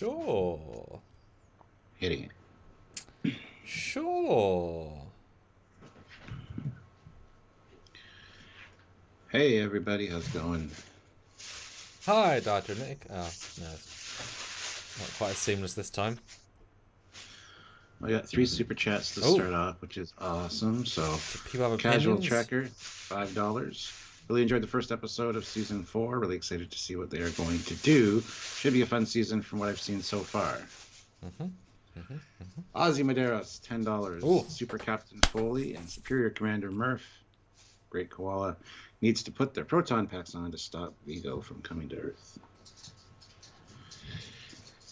Sure. Hitting it. Sure. Hey everybody, how's it going? Hi, Dr. Nick. Oh, no, it's not quite as seamless this time. I got 3 super chats to Oh, start off, which is awesome. So, do people have Casual opinions? Tracker, $5. Really enjoyed the first episode of season 4. Really excited to see what they are going to do. Should be a fun season from what I've seen so far. Ozzy Maderos, $10. Oh, Super Captain Foley and Superior Commander Murph, Great Koala, needs to put their proton packs on to stop Vigo from coming to Earth.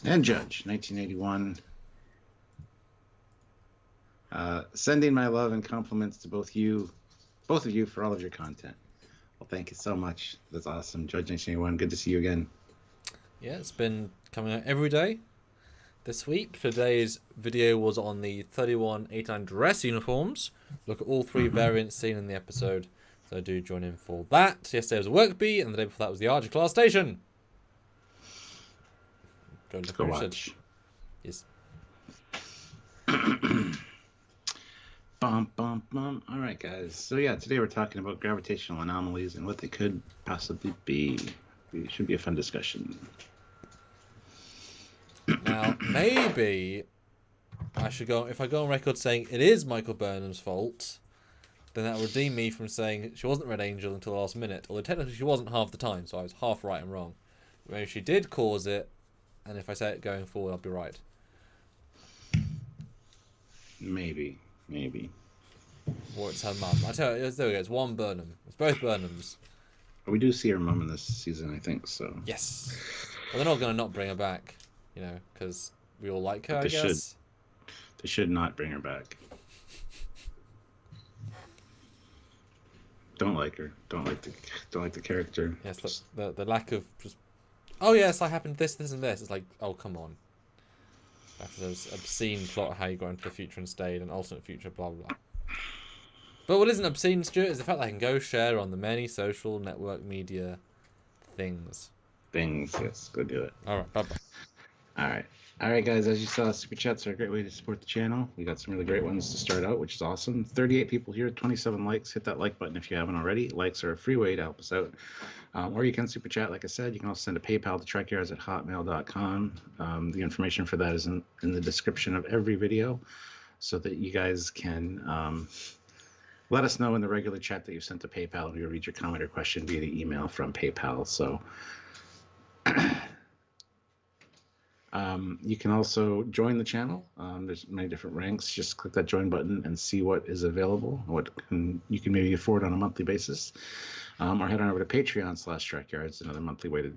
And Judge, 1981. Sending my love and compliments to both of you, for all of your content. Well, thank you so much. That's awesome. Judge 1981, good to see you again. yeah, it's been coming out every day this week. Today's video was on the 3189 dress uniforms. Look at all 3 variants seen in the episode. So do join in for that. Yesterday was a work bee, and the day before that was the Archer class station. Let's go watch. Yes. Bum, bum, bum. All right, guys. So, yeah, today we're talking about gravitational anomalies and what they could possibly be. It should be a fun discussion. Now, maybe I should go. If I go on record saying it is Michael Burnham's fault, then that will redeem me from saying she wasn't Red Angel until the last minute. Although technically she wasn't half the time, so I was half right and wrong. Maybe she did cause it, and if I say it going forward, I'll be right. Maybe. Or it's her mum. I tell you, there we go. It's one Burnham. It's both Burnhams. We do see her mum in this season, I think, so. Yes. Well, they're not going to not bring her back, because we all like her, I guess. They should not bring her back. Don't like her. Don't like the character. Yes, the lack of just. Oh yes, I happened this, and this. It's like, oh come on. After those obscene plot how you got into the future and stayed, and alternate future, blah blah blah. But what isn't obscene, Stuart, is the fact that I can go share on the many social network media things. Yes, go do it. All right, bye bye. All right, guys. As you saw, super chats are a great way to support the channel. We got some really great ones to start out, which is awesome. 38 people here, 27 likes. Hit that like button if you haven't already. Likes are a free way to help us out. Or you can super chat, like I said. You can also send a PayPal to trekyards@hotmail.com. The information for that is in the description of every video, so that you guys can let us know in the regular chat that you sent to PayPal, and we'll read your comment or question via the email from PayPal. So. You can also join the channel. There's many different ranks. Just click that join button and see what is available, you can maybe afford on a monthly basis. Or head on over to Patreon/Trekyards, another monthly way to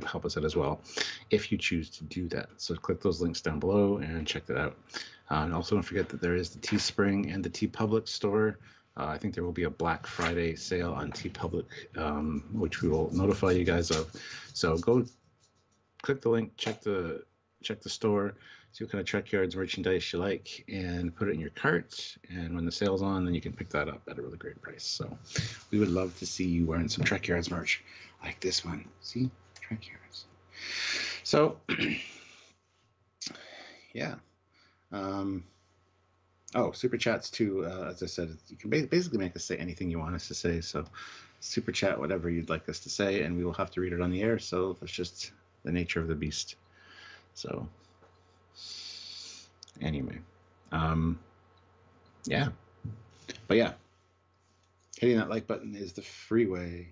help us out as well, if you choose to do that. So click those links down below and check that out. And also don't forget that there is the Teespring and the TeePublic store. I think there will be a Black Friday sale on TeePublic, which we will notify you guys of. So go click the link, check the store, see what kind of Trekyards merchandise you like, and put it in your cart. And when the sale's on, then you can pick that up at a really great price. So we would love to see you wearing some Trekyards merch like this one. See? Trekyards. So, yeah. Super chats too. As I said, you can basically make us say anything you want us to say. So super chat whatever you'd like us to say, and we will have to read it on the air. So that's just the nature of the beast. So anyway, yeah, but yeah, hitting that like button is the free way.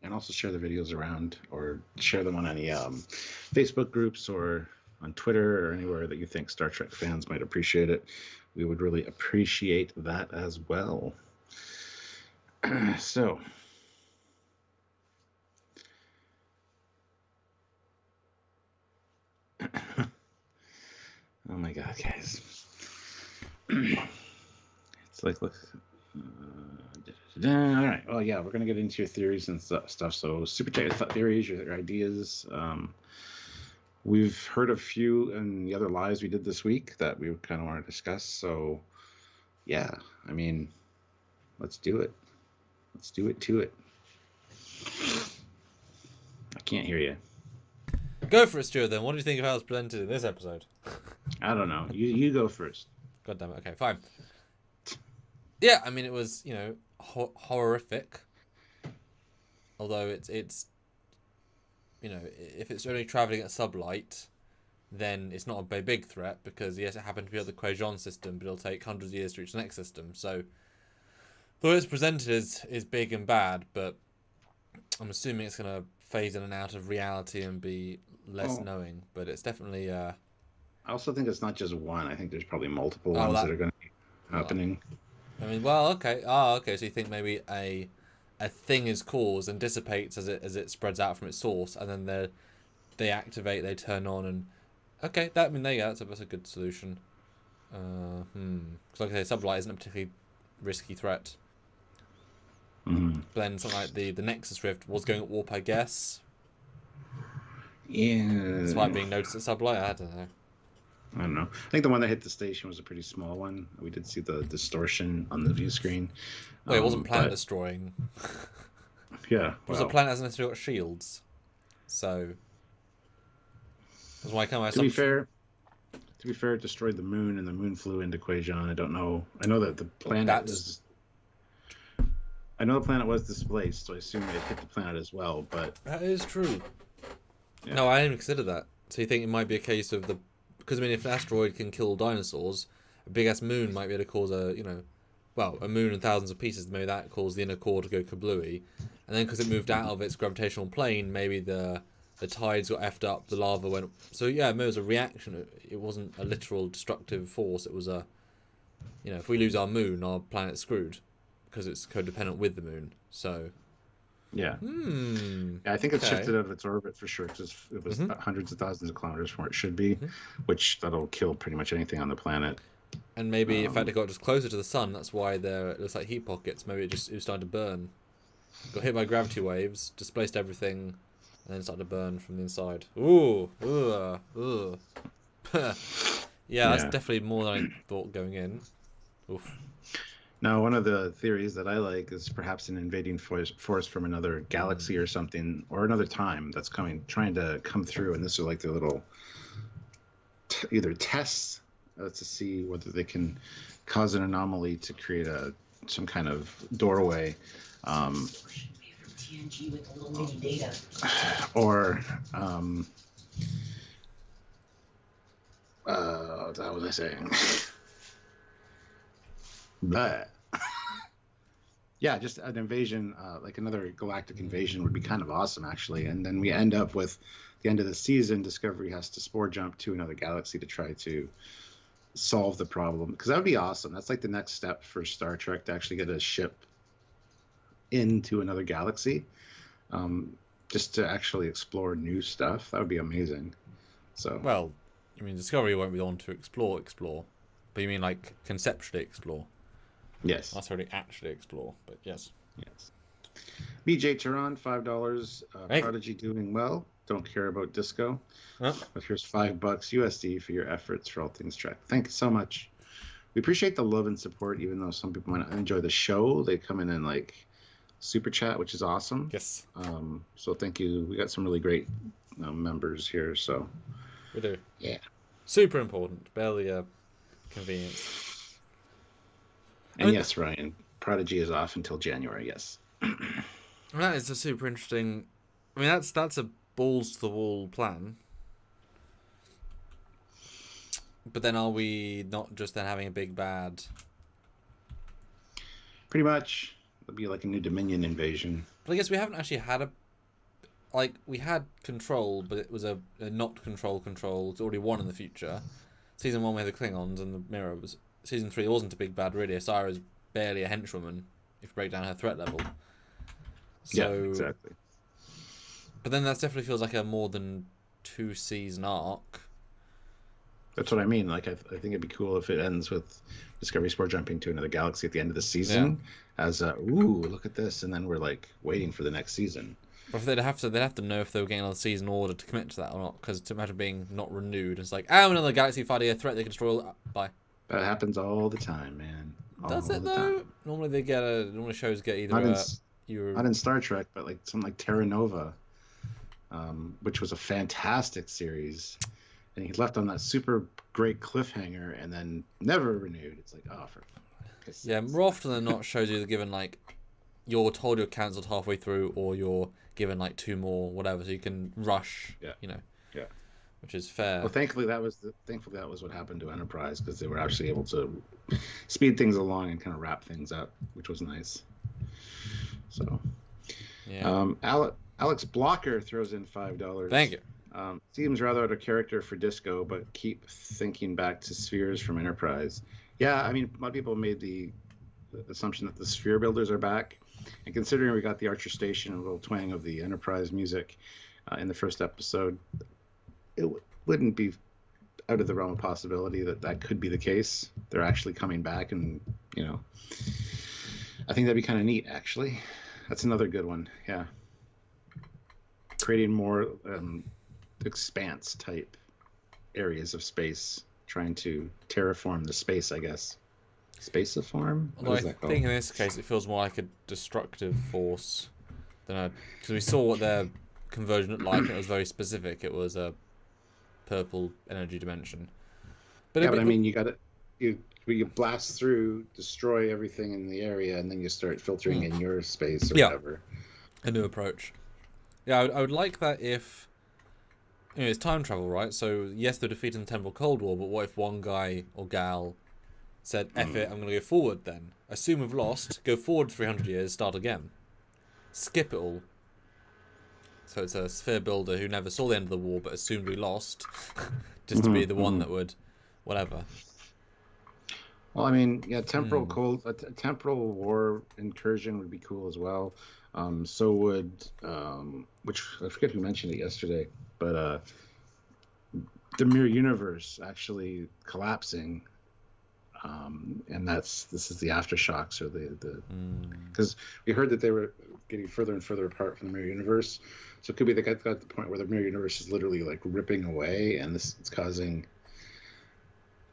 And also share the videos around, or share them on any Facebook groups or on Twitter or anywhere that you think Star Trek fans might appreciate it. We would really appreciate that as well. So oh my god, guys. It's like, look. All right. Well, yeah, we're going to get into your theories and stuff. So super chat theories, your ideas. We've heard a few in the other lives we did this week that we kind of want to discuss. So yeah, I mean, let's do it. Let's do it to it. I can't hear you. Go for it, Stuart. Then, what do you think of how it's presented in this episode? I don't know. You go first. God damn it. Okay, fine. Yeah, I mean, it was horrific. Although it's if it's only traveling at sublight, then it's not a big threat because yes, it happened to be on the Quajon system, but it'll take hundreds of years to reach the next system. So, the way it's presented is big and bad, but I'm assuming it's gonna phase in and out of reality and be less knowing. But it's definitely. I also think it's not just one. I think there's probably multiple ones that are going to be happening. I mean, well, okay. Okay. So you think maybe a thing is caused and dissipates as it spreads out from its source, and then they activate, they turn on, and okay, there you go. That's a good solution. Because like I say, sublight isn't a particularly risky threat. Mm-hmm. But then something like the Nexus Rift was going at warp, I guess. Yeah. Despite being noticed at sublight, I don't know. I don't know. I think the one that hit the station was a pretty small one. We did see the distortion on the view screen. Well, it wasn't planet destroying. Yeah. It was a planet that hasn't necessarily got shields. So that's why I come out. To be fair, it destroyed the moon, and the moon flew into Quajon. I don't know. I know that the planet was. I know the planet was displaced, so I assume it hit the planet as well. But that is true. Yeah. No, I didn't consider that. So you think it might be a case of because I mean, if an asteroid can kill dinosaurs, a big ass moon might be able to cause a moon and thousands of pieces. Maybe that caused the inner core to go kablooey, and then because it moved out of its gravitational plane, maybe the tides got effed up, the lava went. So yeah, maybe it was a reaction. It wasn't a literal destructive force. It was if we lose our moon, our planet's screwed because it's codependent with the moon. So. Yeah. Yeah, I think it shifted out of its orbit for sure because it was hundreds of thousands of kilometers from where it should be, which that'll kill pretty much anything on the planet. And maybe, in fact, it got just closer to the sun. That's why it looks like heat pockets. Maybe it was starting to burn. Got hit by gravity waves, displaced everything, and then started to burn from the inside. Ooh. Yeah, that's definitely more than I thought going in. Oof. Now, one of the theories that I like is perhaps an invading force from another galaxy or something, or another time that's trying to come through. And this is like their little either tests to see whether they can cause an anomaly to create some kind of doorway. Or what was I saying? Blah. Yeah, just an invasion, like another galactic invasion would be kind of awesome, actually. And then we end up with the end of the season, Discovery has to spore jump to another galaxy to try to solve the problem. Because that would be awesome. That's like the next step for Star Trek, to actually get a ship into another galaxy, just to actually explore new stuff. That would be amazing. So. Well, I mean, Discovery won't be the one to explore, but you mean like conceptually explore? Yes. Not necessarily actually explore, but yes. Yes. BJ Tehran, $5. Hey. Prodigy doing well. Don't care about disco. Huh? But here's $5 USD for your efforts for all things Trek. Thank you so much. We appreciate the love and support, even though some people might not enjoy the show. They come in and like super chat, which is awesome. Yes. So thank you. We got some really great members here. So We do. Yeah. Super important. Barely a convenience. And yes, Ryan, Prodigy is off until January. Yes. That is a super interesting. I mean, that's a balls to the wall plan. But then, are we not just then having a big bad? Pretty much, it'll be like a new Dominion invasion. But I guess we haven't actually had we had Control, but it was a not Control. It's already one in the future. Season 1 we had the Klingons and the Mirror. Season 3 wasn't a big bad really. Asara's barely a henchwoman if you break down her threat level. So, yeah, exactly. But then that definitely feels like a more than 2-season arc. That's what I mean. Like, I think it'd be cool if it ends with Discovery spore jumping to another galaxy at the end of the season, as ooh, look at this, and then we're like waiting for the next season. But they'd have to know if they were getting another season order to commit to that or not. Because to imagine being not renewed, it's like, another galaxy fighting a threat they can destroy all. Bye. That happens all the time, man. Does it though? Time. Normally normally shows get either not in Star Trek, but like something like Terra Nova. which was a fantastic series, and he left on that super great cliffhanger and then never renewed. It's like, oh, for yeah, more often than not, shows you given like you're told you're cancelled halfway through, or you're given like 2 more, whatever, so you can rush. Yeah. You know. Yeah. Which is fair. Well, thankfully that was what happened to Enterprise, because they were actually able to speed things along and kind of wrap things up, which was nice. So, yeah. Alex Blocker throws in $5. Thank you. Seems rather out of character for Disco, but keep thinking back to spheres from Enterprise. Yeah, I mean, a lot of people made the assumption that the sphere builders are back, and considering we got the Archer Station and a little twang of the Enterprise music in the first episode, it wouldn't be out of the realm of possibility that could be the case. They're actually coming back, and I think that'd be kind of neat, actually. That's another good one. Yeah, creating more expanse type areas of space, trying to terraform the space, I guess. Spaciform? Although I think in this case it feels more like a destructive force than because we saw what their conversion looked like, and it was very specific. It was a purple energy dimension. But I mean, you blast through, destroy everything in the area, and then you start filtering in your space or whatever. A new approach. Yeah, I would like that if it's time travel, right? So yes, they're defeating the Temporal Cold War, but what if one guy or gal said, F it, I'm going to go forward then. Assume we've lost, go forward 300 years, start again. Skip it all. So it's a sphere builder who never saw the end of the war but assumed we lost, just to be the one that would, whatever. Well, I mean, yeah, temporal temporal war incursion would be cool as well. So would, which I forget who mentioned it yesterday, but the mirror universe actually collapsing. And this is the aftershocks, or because we heard that they were getting further and further apart from the mirror universe, so it could be they got to the point where the mirror universe is literally like ripping away, and it's causing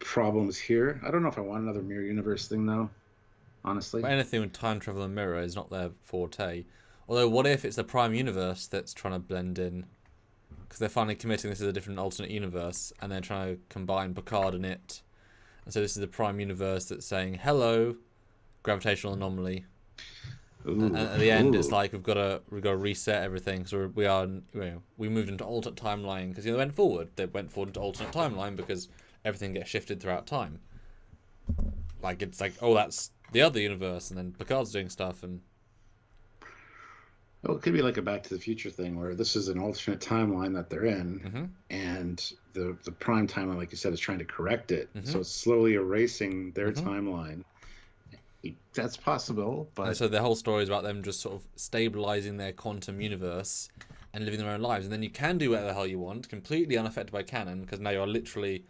problems here. I don't know if I want another mirror universe thing though, honestly. But anything with time travel and mirror is not their forte. Although, what if it's the prime universe that's trying to blend in? Because they're finally committing this is a different alternate universe, and they're trying to combine Picard and it. And so this is the prime universe that's saying, hello, gravitational anomaly. And at the end, it's like we've got to reset everything. So we moved into alternate timeline because they went forward. They went forward into alternate timeline because everything gets shifted throughout time. Like it's like, oh, that's the other universe, and then Picard's doing stuff, and well, it could be like a Back to the Future thing where this is an alternate timeline that they're in, and the prime timeline, like you said, is trying to correct it. So it's slowly erasing their timeline. That's possible, but and so the whole story is about them just sort of stabilizing their quantum universe and living their own lives. And then you can do whatever the hell you want, completely unaffected by canon, because now you're literally.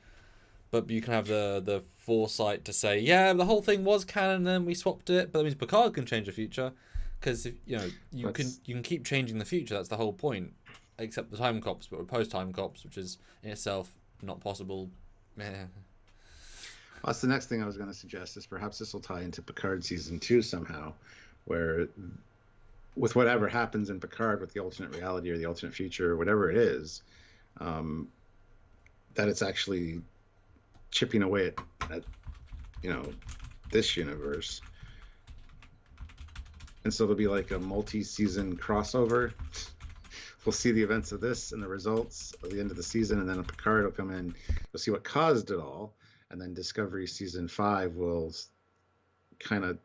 But you can have the foresight to say, yeah, the whole thing was canon, and then we swapped it. But that means Picard can change the future. Because you can keep changing the future. That's the whole point, except the time cops, but with post time cops, which is in itself not possible. Well, that's the next thing I was going to suggest, is perhaps this will tie into Picard season 2 somehow, where with whatever happens in Picard with the alternate reality or the alternate future or whatever it is, that it's actually chipping away at this universe. And so it'll be like a multi-season crossover. We'll see the events of this and the results at the end of the season, and then Picard will come in. You'll see what caused it all, and then Discovery season 5 will kind of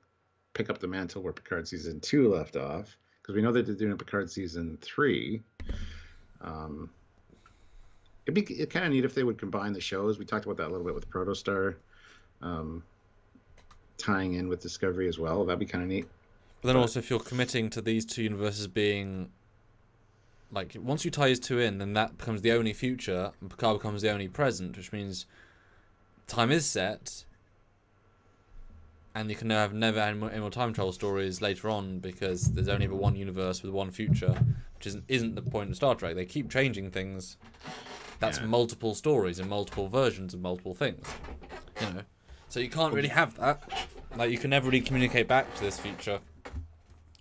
pick up the mantle where Picard season 2 left off, because we know that they're doing a Picard season 3. It'd be kind of neat if they would combine the shows. We talked about that a little bit with Protostar, tying in with Discovery as well. That'd be kind of neat. But then also, if you're committing to these two universes being, like, once you tie these two in, then that becomes the only future, and Picard becomes the only present, which means time is set, and you can have never any more time travel stories later on, because there's only ever one universe with one future, which isn't the point of Star Trek. They keep changing things. That's multiple stories and multiple versions of multiple things, So you can't really have that. Like, you can never really communicate back to this future.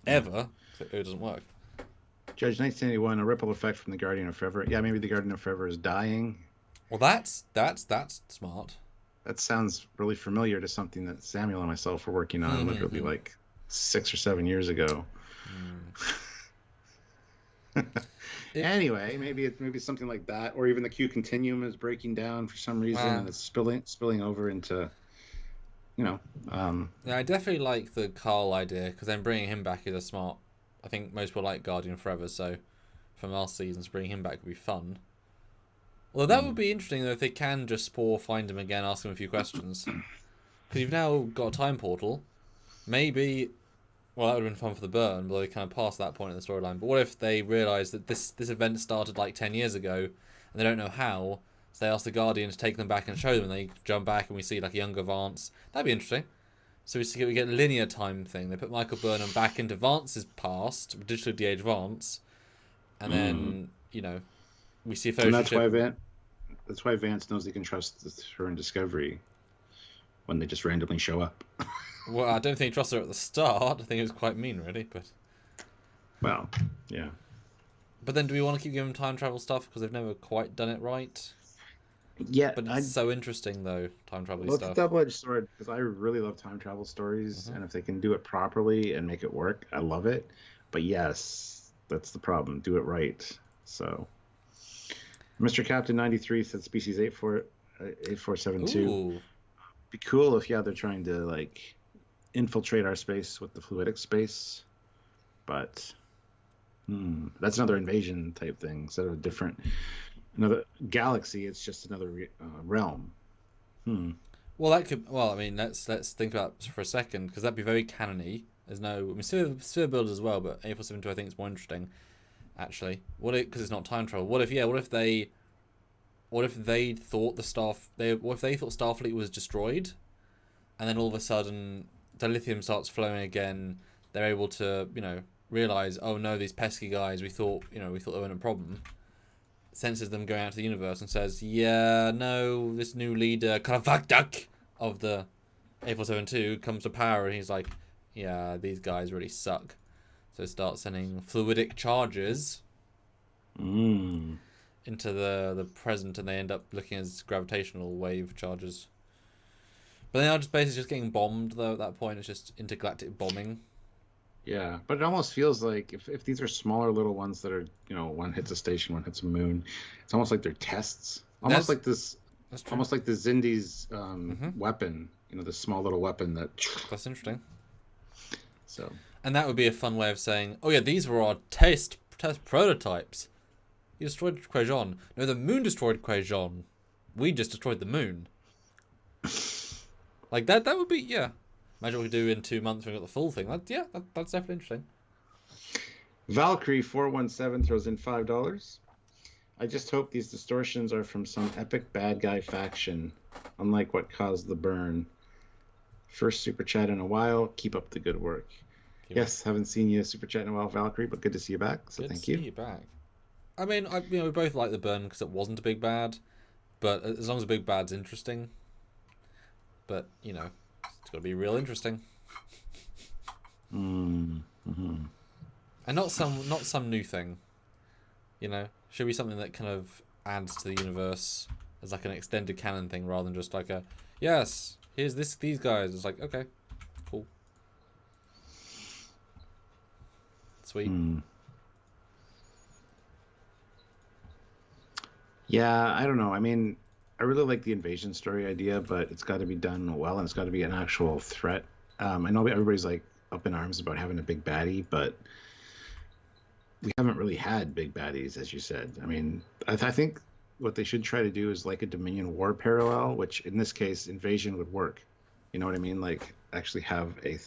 Ever. So it doesn't work. Judge 1981, a ripple effect from the Guardian of Forever. Yeah, maybe the Guardian of Forever is dying. Well, that's smart. That sounds really familiar to something that Samuel and myself were working on literally like 6 or 7 years ago. Anyway, maybe something like that, or even the Q continuum is breaking down for some reason and it's spilling over into, Yeah, I definitely like the Carl idea, because then bringing him back is a smart. I think most people like Guardian Forever, so from last seasons, bringing him back would be fun. Although that would be interesting though if they can just find him again, ask him a few questions, because you've now got a time portal. Maybe. Well, that would have been fun for the burn, but they kind of passed that point in the storyline. But what if they realise that this event started like 10 years ago, and they don't know how, so they ask the Guardian to take them back and show them, and they jump back and we see like a younger Vance. That'd be interesting. So we get a linear time thing. They put Michael Burnham back into Vance's past, digitally de-aged Vance, and then, we see a fellowship. And that's why Vance knows he can trust her in Discovery when they just randomly show up. Well, I don't think he trusts her at the start. I think it was quite mean, really. But well, yeah. But then, do we want to keep giving them time travel stuff because they've never quite done it right? Yeah, but it's so interesting though, time travel stuff. It's a double-edged sword because I really love time travel stories, and if they can do it properly and make it work, I love it. But yes, that's the problem. Do it right. So, Mr. Captain 93 said species 8472. Ooh. Be cool if they're trying to like infiltrate our space with the fluidic space, but that's another invasion type thing instead of another galaxy. It's just another realm. Well, that could. Well, I mean, let's think about it for a second, because that'd be very canon-y. There's no. I mean, sphere builders as well, but 8472 I think is more interesting. Actually, because it's not time travel. What if they thought Starfleet was destroyed, and then all of a sudden the lithium starts flowing again. They're able to, realize, oh no, these pesky guys. We thought they weren't a problem. Senses them going out to the universe and says, yeah, no, this new leader, Karavakdak of the 8472 comes to power, and he's like, yeah, these guys really suck. So start sending fluidic charges into the present, and they end up looking as gravitational wave charges. But they are just basically just getting bombed, though, at that point. It's just intergalactic bombing. Yeah, but it almost feels like if these are smaller little ones that are, one hits a station, one hits a moon, it's almost like they're tests. Almost like the Zindi's weapon, the small little weapon that... That's interesting. So... And that would be a fun way of saying, oh yeah, these were our test prototypes. You destroyed Quajon. No, the moon destroyed Quajon. We just destroyed the moon. Like that would be, yeah. Imagine what we could do in 2 months when we got the full thing. That's definitely interesting. Valkyrie 417 throws in $5. I just hope these distortions are from some epic bad guy faction, unlike what caused the burn. First super chat in a while. Keep up the good work. Yes, haven't seen you super chat in a while, Valkyrie, but good to see you back. So thank you. Good to see you back. I mean, we both like the burn because it wasn't a big bad, but as long as a big bad's interesting. But it's got to be real interesting. And not some new thing. Should be something that kind of adds to the universe as like an extended canon thing, rather than just like here's these guys. It's like, okay, cool. Sweet. Yeah, I don't know. I mean, I really like the invasion story idea, but it's got to be done well, and it's got to be an actual threat. I know everybody's like up in arms about having a big baddie, but we haven't really had big baddies, as you said. I mean, I think what they should try to do is like a Dominion War parallel, which in this case, invasion would work. You know what I mean? Like actually have a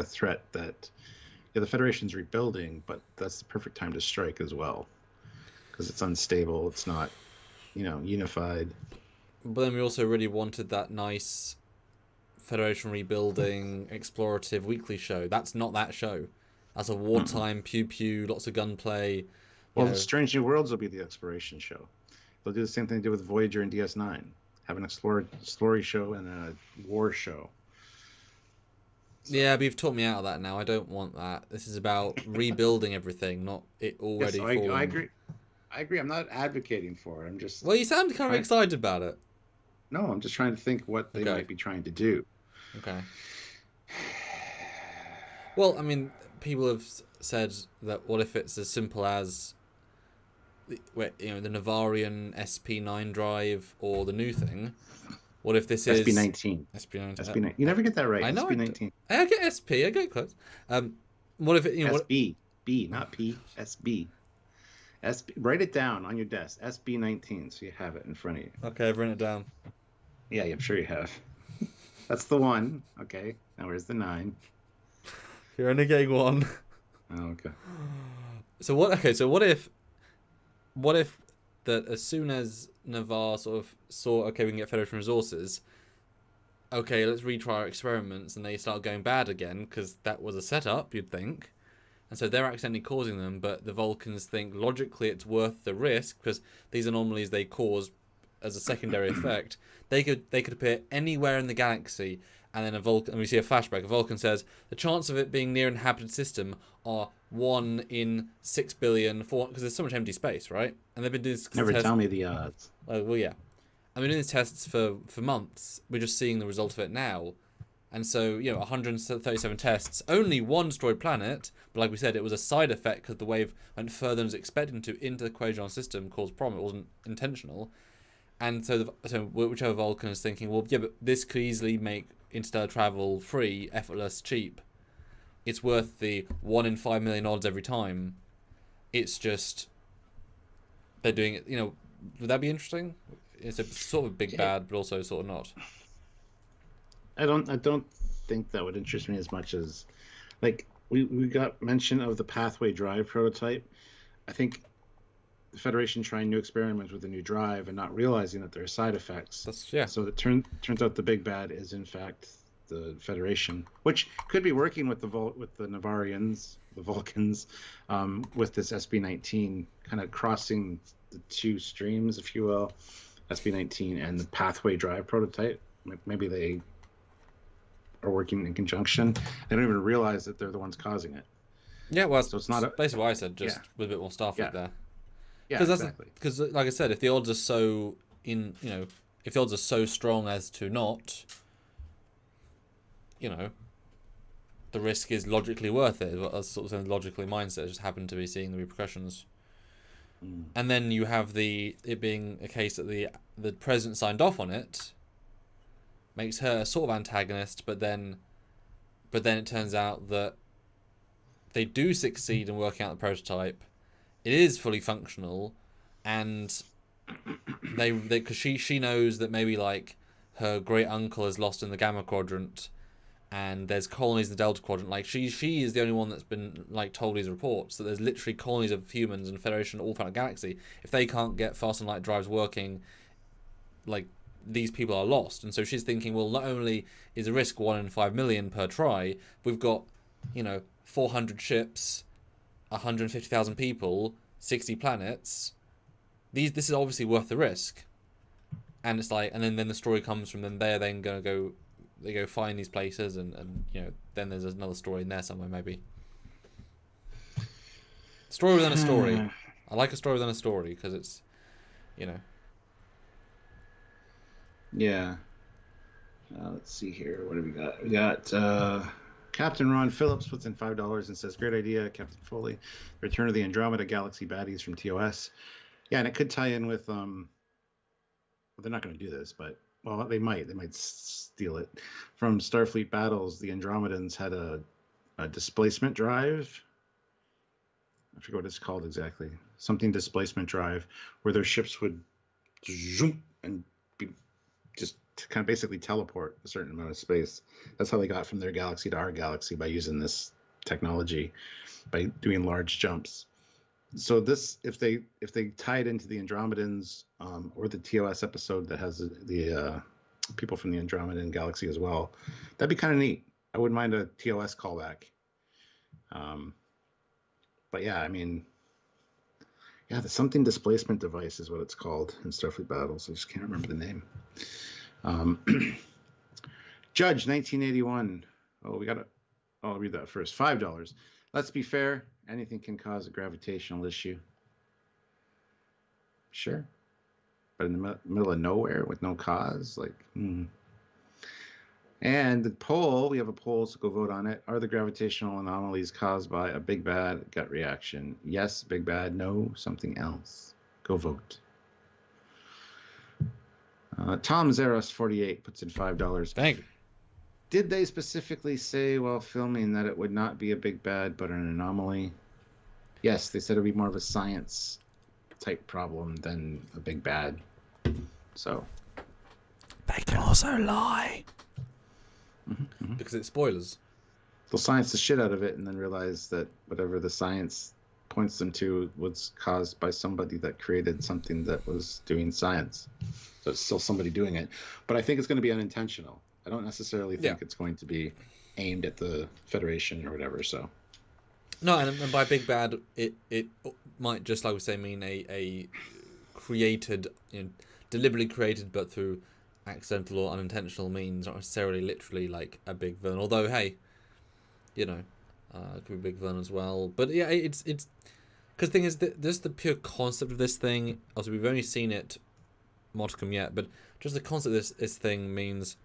threat that... Yeah, the Federation's rebuilding, but that's the perfect time to strike as well, because it's unstable. It's not, unified. But then we also really wanted that nice Federation rebuilding explorative weekly show. That's not that show. That's a wartime pew pew, lots of gunplay. Well, Strange New Worlds will be the exploration show. They'll do the same thing they did with Voyager and DS9. Have an exploratory show and a war show. So, Yeah, but you've taught me out of that now. I don't want that. This is about rebuilding everything, not it yes, already I falling. agree. I agree. I'm not advocating for it. I'm just Well, you sound kind of trying. excited about it. No, I'm just trying to think what they Okay. might be trying to do. Okay. Well, I mean, people have said that what if it's as simple as the Navarian SP9 drive or the new thing? What if this is SB19. SP9? SB9. You never get that right. I know SB19. I get SP. I get close. What if it? What? SB. B, not P. SB. SB. Write it down on your desk. SB19, so you have it in front of you. Okay, I've written it down. Yeah, I'm sure you have. That's the one. Okay. Now where's the 9? You're only getting one. Oh, okay. So what? Okay, so what if that as soon as Navarre sort of saw, okay, we can get Federation resources, okay, let's retry our experiments, and they start going bad again because that was a setup, you'd think, and so they're accidentally causing them, but the Vulcans think logically it's worth the risk because these anomalies they cause as a secondary effect, they could appear anywhere in the galaxy, and then and we see a flashback. A Vulcan says the chance of it being near an inhabited system are 1 in 6 billion, because there's so much empty space, right? And they've been doing this Never test. tell me the odds. Well, yeah. I've been doing these tests for months. We're just seeing the result of it now. And so, 137 tests, only one destroyed planet, but like we said, it was a side effect because the wave went further than it was expected to into the Quadrant system, caused problem. It wasn't intentional. And so whichever Vulcan is thinking, well, yeah, but this could easily make interstellar travel free, effortless, cheap. It's worth the 1 in 5 million odds every time. It's just they're doing it. Would that be interesting? It's a sort of big bad, but also sort of not. I don't think that would interest me as much as, like, we got mention of the pathway drive prototype. I think the Federation trying new experiments with a new drive and not realizing that there are side effects. So it turns out the big bad is in fact the Federation, which could be working with the Navarians, the Vulcans, with this SB19, kind of crossing the two streams, if you will, SB19 and the pathway drive prototype. Maybe they are working in conjunction. They don't even realize that they're the ones causing it. Yeah, well, so it's not basically what I said, just with a bit more stuff yeah. there. Yeah, exactly. Because, like I said, if the odds are so if the odds are so strong as to not, the risk is logically worth it. That's sort of saying logically mindset. Just happen to be seeing the repercussions. And then you have it being a case that the president signed off on it, makes her a sort of antagonist, but then it turns out that they do succeed in working out the prototype. It is fully functional, and because she knows that maybe like her great uncle is lost in the Gamma Quadrant, and there's colonies in the Delta Quadrant. Like she is the only one that's been like told these reports that there's literally colonies of humans and Federation all throughout the galaxy. If they can't get fast and light drives working, like these people are lost. And so she's thinking, well, not only is the risk 1 in 5 million per try, we've got 400 ships, 150,000 people, 60 planets. This is obviously worth the risk. And it's like, and then the story comes from them. They're then going to go, they go find these places, and then there's another story in there somewhere maybe. Story within a story. I like a story within a story because it's, Yeah. Let's see here. What do we got? We got Captain Ron Phillips puts in $5 and says, "Great idea, Captain Foley. Return of the Andromeda Galaxy baddies from TOS." Yeah, and it could tie in with well, they're not going to do this, but they might steal it from Starfleet Battles. The Andromedans had a displacement drive. I forget what it's called exactly. Something displacement drive, where their ships would zoom and be just kind of basically teleport a certain amount of space. That's how they got from their galaxy to our galaxy, by using this technology, by doing large jumps. So this, if they tie it into the Andromedans, or the TOS episode that has the people from the Andromedan galaxy as well, that'd be kind of neat. I wouldn't mind a TOS callback. But yeah, I mean, yeah, the something displacement device is what it's called in Starfleet Battles. I just can't remember the name. Judge 1981. Oh, we got I'll read that first. $5. Let's be fair. Anything can cause a gravitational issue. Sure. But in the middle of nowhere with no cause, like, And the poll, we have a poll, so go vote on it. Are the gravitational anomalies caused by a big bad gut reaction? Yes, big bad. No, something else. Go vote. Tom Zeros48 puts in $5. Thank you. Did they specifically say while filming that it would not be a big bad, but an anomaly? Yes, they said it would be more of a science type problem than a big bad. So they can also lie. Because it's spoilers. They'll science the shit out of it and then realize that whatever the science points them to was caused by somebody that created something that was doing science. So it's still somebody doing it. But I think it's going to be unintentional. I don't necessarily think it's going to be aimed at the Federation or whatever. So no, and by big bad, it might just, like we say, mean a created, deliberately created, but through accidental or unintentional means, not necessarily literally like a big villain. Although, hey, it could be a big villain as well. But yeah, it's because the thing is that just the pure concept of this thing. Also, we've only seen it modicum yet, but just the concept of this thing means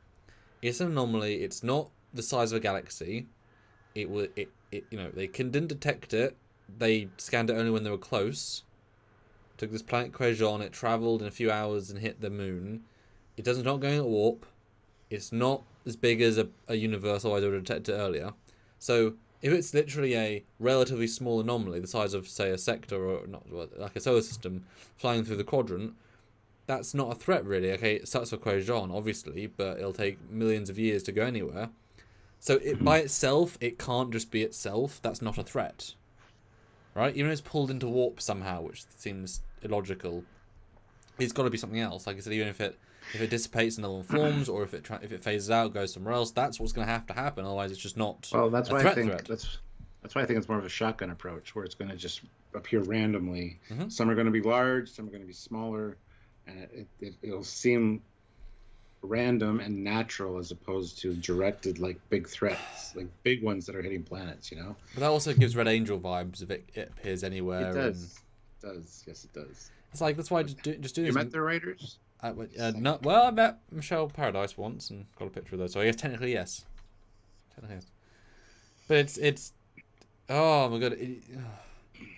it's an anomaly. It's not the size of a galaxy. They didn't detect it. They scanned it only when they were close. Took this planet Quajon. It travelled in a few hours and hit the moon. It doesn't not going at warp. It's not as big as a universe, otherwise I would have detected it earlier. So if it's literally a relatively small anomaly, the size of, say, a sector or not like a solar system flying through the quadrant, that's not a threat really. Okay, it starts with Quajon, obviously, but it'll take millions of years to go anywhere. So it by itself, it can't just be itself. That's not a threat, right? Even if it's pulled into warp somehow, which seems illogical, it's got to be something else. Like I said, even if it dissipates in other forms, or if it phases out, goes somewhere else, that's what's going to have to happen. Otherwise, it's just not. Well, that's a why threat I think threat. that's why I think it's more of a shotgun approach, where it's going to just appear randomly. Some are going to be large, some are going to be smaller, and it'll seem random and natural as opposed to directed like big threats, like big ones that are hitting planets. But that also gives Red Angel vibes if it appears anywhere. It does. It does. Yes, it does. It's like that's why just do this. You met the writers? No, well, I met Michelle Paradise once and got a picture of those. So I guess technically yes. But it's oh my god,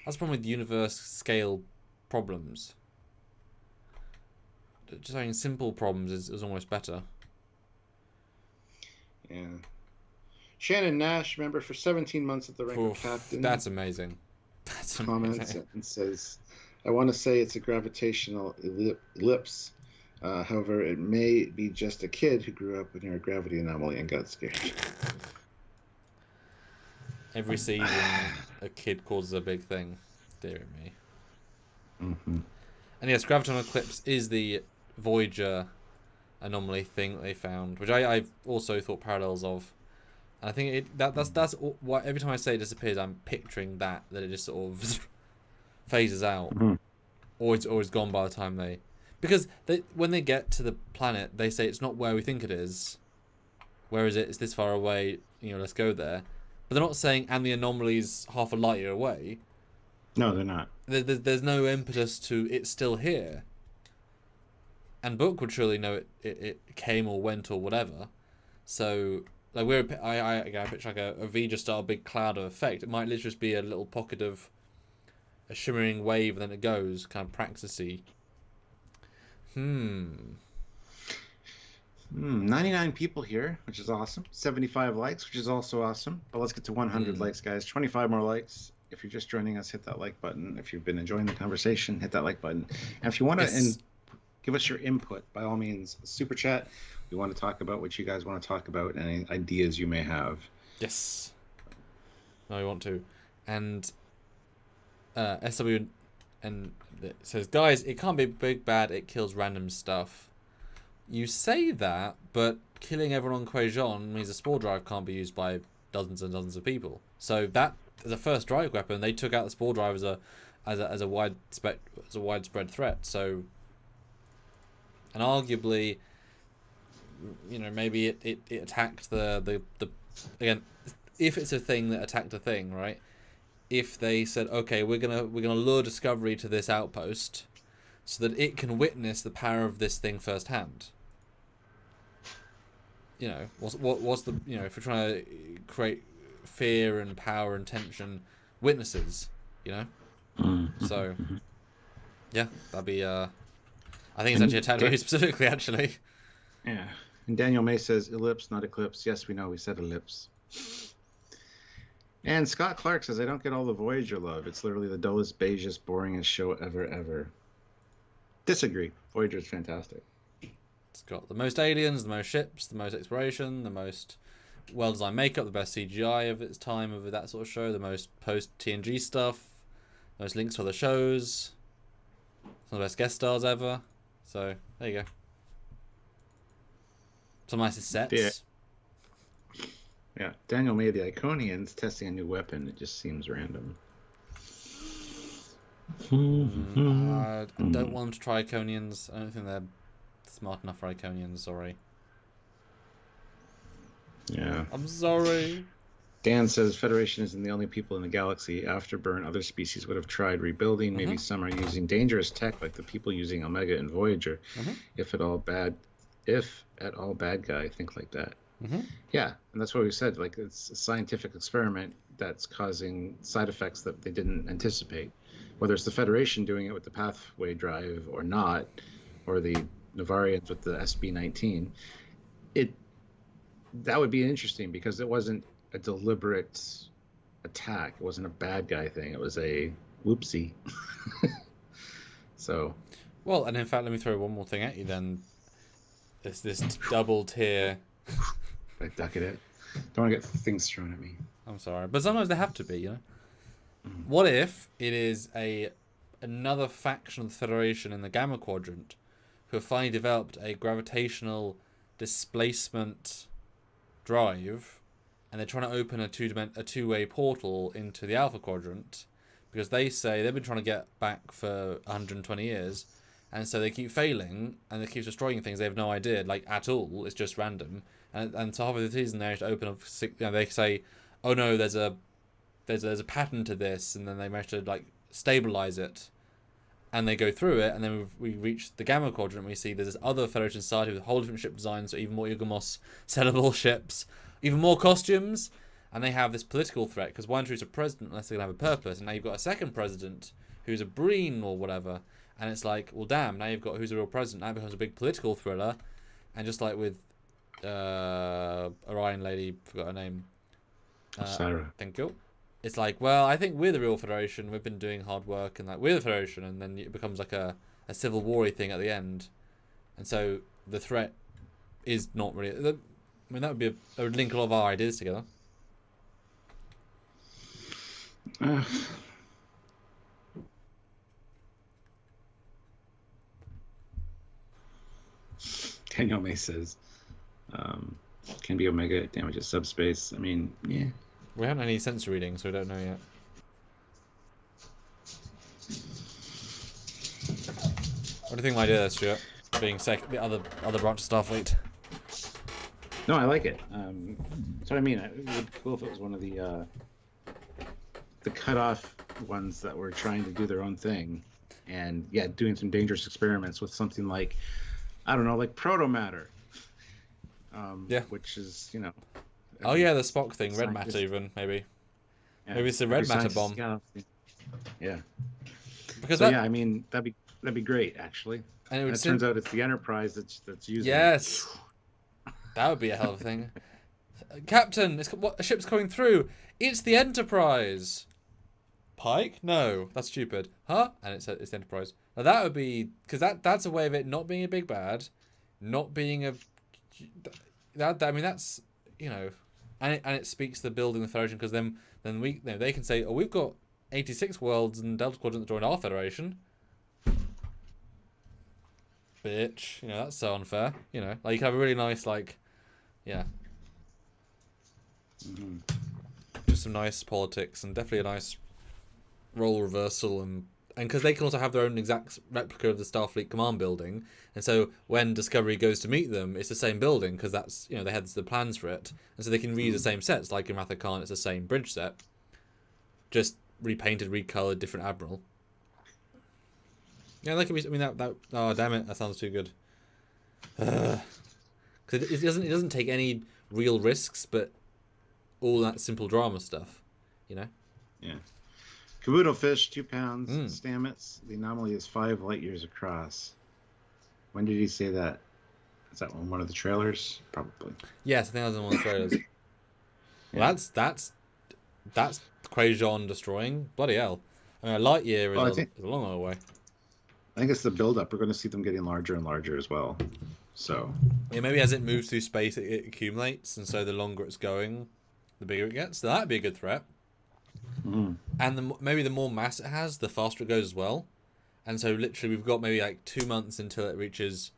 that's the problem with universe scale problems. Just having simple problems is almost better. Yeah. Shannon Nash, member for 17 months at the rank of captain. That's amazing. Comments and says, I want to say it's a gravitational ellipse. However, it may be just a kid who grew up near a gravity anomaly and got scared. Every season, a kid causes a big thing. Dear me. And yes, gravitational eclipse is the Voyager anomaly thing that they found, which I've also thought parallels of. And I think that's why every time I say it disappears, I'm picturing that it just sort of phases out, or it's gone by the time they. Because when they get to the planet, they say it's not where we think it is. Where is it? It's this far away. Let's go there. But they're not saying, and the anomaly's half a light year away. No, they're not. There's no impetus to it's still here. And Book would surely know it came or went or whatever. So like I picture like a Vija style big cloud of effect. It might literally just be a little pocket of a shimmering wave, and then it goes kind of praxis-y. 99 people here, which is awesome. 75 likes, which is also awesome. But let's get to 100 likes, guys. 25 more likes. If you're just joining us, hit that like button. If you've been enjoying the conversation, hit that like button. And if you want to give us your input, by all means, super chat. We want to talk about what you guys want to talk about and any ideas you may have. Yes. No, we want to. And SW and it says, guys, it can't be big bad, it kills random stuff. You say that, but killing everyone on Quajon means a spore drive can't be used by dozens and dozens of people. So that is a first strike weapon. They took out the spore drive as a widespread threat. So, and arguably, maybe it attacked the again. if it's a thing that attacked a thing, right? If they said, okay, we're gonna lure Discovery to this outpost so that it can witness the power of this thing firsthand. You know, what's the, you know, if we're trying to create fear and power and tension, witnesses, you know. So yeah, that'd be I think it's actually attacked very specifically, actually. Yeah. And Daniel May says ellipse, not eclipse. Yes, we know, we said ellipse. And Scott Clark says, I don't get all the Voyager love. It's literally the dullest, beigest, boringest show ever. Disagree. Voyager's fantastic. It's got the most aliens, the most ships, the most exploration, the most well-designed makeup, the best CGI of its time of that sort of show, the most post-TNG stuff, the most links to other shows, some of the best guest stars ever. So, there you go. Some nicest sets. Yeah, Daniel May, the Iconians testing a new weapon. It just seems random. I don't want them to try Iconians. I don't think they're smart enough for Iconians, sorry. Yeah. I'm sorry. Dan says Federation isn't the only people in the galaxy. Afterburn, other species would have tried rebuilding. Maybe some are using dangerous tech, like the people using Omega and Voyager. If at all bad guy, think like that. Yeah, and that's what we said. Like, it's a scientific experiment that's causing side effects that they didn't anticipate. Whether it's the Federation doing it with the pathway drive or not, or the Navarians with the SB-19, that would be interesting because it wasn't a deliberate attack. It wasn't a bad guy thing. It was a whoopsie. So. Well, and in fact, let me throw one more thing at you then. There's this double tier. I duck it. Don't want to get things thrown at me. I'm sorry, but sometimes they have to be, you know. What if it is another faction of the Federation in the Gamma Quadrant who have finally developed a gravitational displacement drive, and they're trying to open a two-way portal into the Alpha Quadrant because they say they've been trying to get back for 120 years, and so they keep failing and they keep destroying things they have no idea, like, at all. It's just random. And so halfway through the season they actually open up. You know, they say, "Oh no, there's a pattern to this," and then they manage to like stabilize it, and they go through it, and then we reach the Gamma Quadrant. And we see there's this other Federation society with a whole different ship design, so even more Yugamos sellable ships, even more costumes, and they have this political threat because why introduce a president unless they're gonna have a purpose? And now you've got a second president who's a Breen or whatever, and it's like, well, damn, now you've got who's the real president. Now it becomes a big political thriller, and just like with Orion lady, forgot her name. Sarah. Thank you. It's like, well, I think we're the real Federation. We've been doing hard work, and like we're the Federation, and then it becomes like a civil war-y thing at the end, and so the threat is not really. I mean, that would link a lot of our ideas together. Daniel May says, can be Omega, damages subspace. I mean, yeah. We haven't had any sensor readings, so we don't know yet. What do you think of my idea there, Stuart? Being the other branch of Starfleet. No, I like it. So I mean, it would be cool if it was one of the cut-off ones that were trying to do their own thing, and yeah, doing some dangerous experiments with something like, I don't know, like proto-matter. Yeah. Which is, you know. Oh yeah, the Spock thing, red matter even, maybe. Yeah, maybe it's a red matter bomb. Yeah. Because so, yeah, I mean, that'd be great, actually. And it turns out it's the Enterprise that's using Yes. That would be a hell of a thing. Captain, a ship's coming through. It's the Enterprise. Pike? No, that's stupid. Huh? And it's the Enterprise. Now that would be, because that's a way of it not being a big bad, not being a. I mean, that's, you know, and it speaks to the building the Federation, because then we, you know, they can say, oh, we've got 86 worlds and Delta Quadrant that joined our Federation. Bitch, you know, that's so unfair. You know, like you can have a really nice, like, yeah. Just some nice politics and definitely a nice role reversal and and because they can also have their own exact replica of the Starfleet command building, and so when Discovery goes to meet them, it's the same building because that's they had the plans for it, and so they can reuse the same sets. Like in Wrath of Khan, it's the same bridge set, just repainted, recolored, different admiral. Yeah, that could be. I mean, that. Oh, damn it! That sounds too good. Because it doesn't take any real risks, but all that simple drama stuff, Yeah. Kabuto fish, 2 pounds. Stamets. The anomaly is 5 light years across. When did he say that? Is that on one of the trailers? Probably. Yes, I think that was in one of the trailers. Well, that's Quajon destroying. Bloody hell! I mean, a light year is a long way away. I think it's the build-up. We're going to see them getting larger and larger as well. So yeah, maybe as it moves through space, it accumulates, and so the longer it's going, the bigger it gets. So that'd be a good threat. And maybe the more mass it has, the faster it goes as well. And so literally, we've got maybe like 2 months until it reaches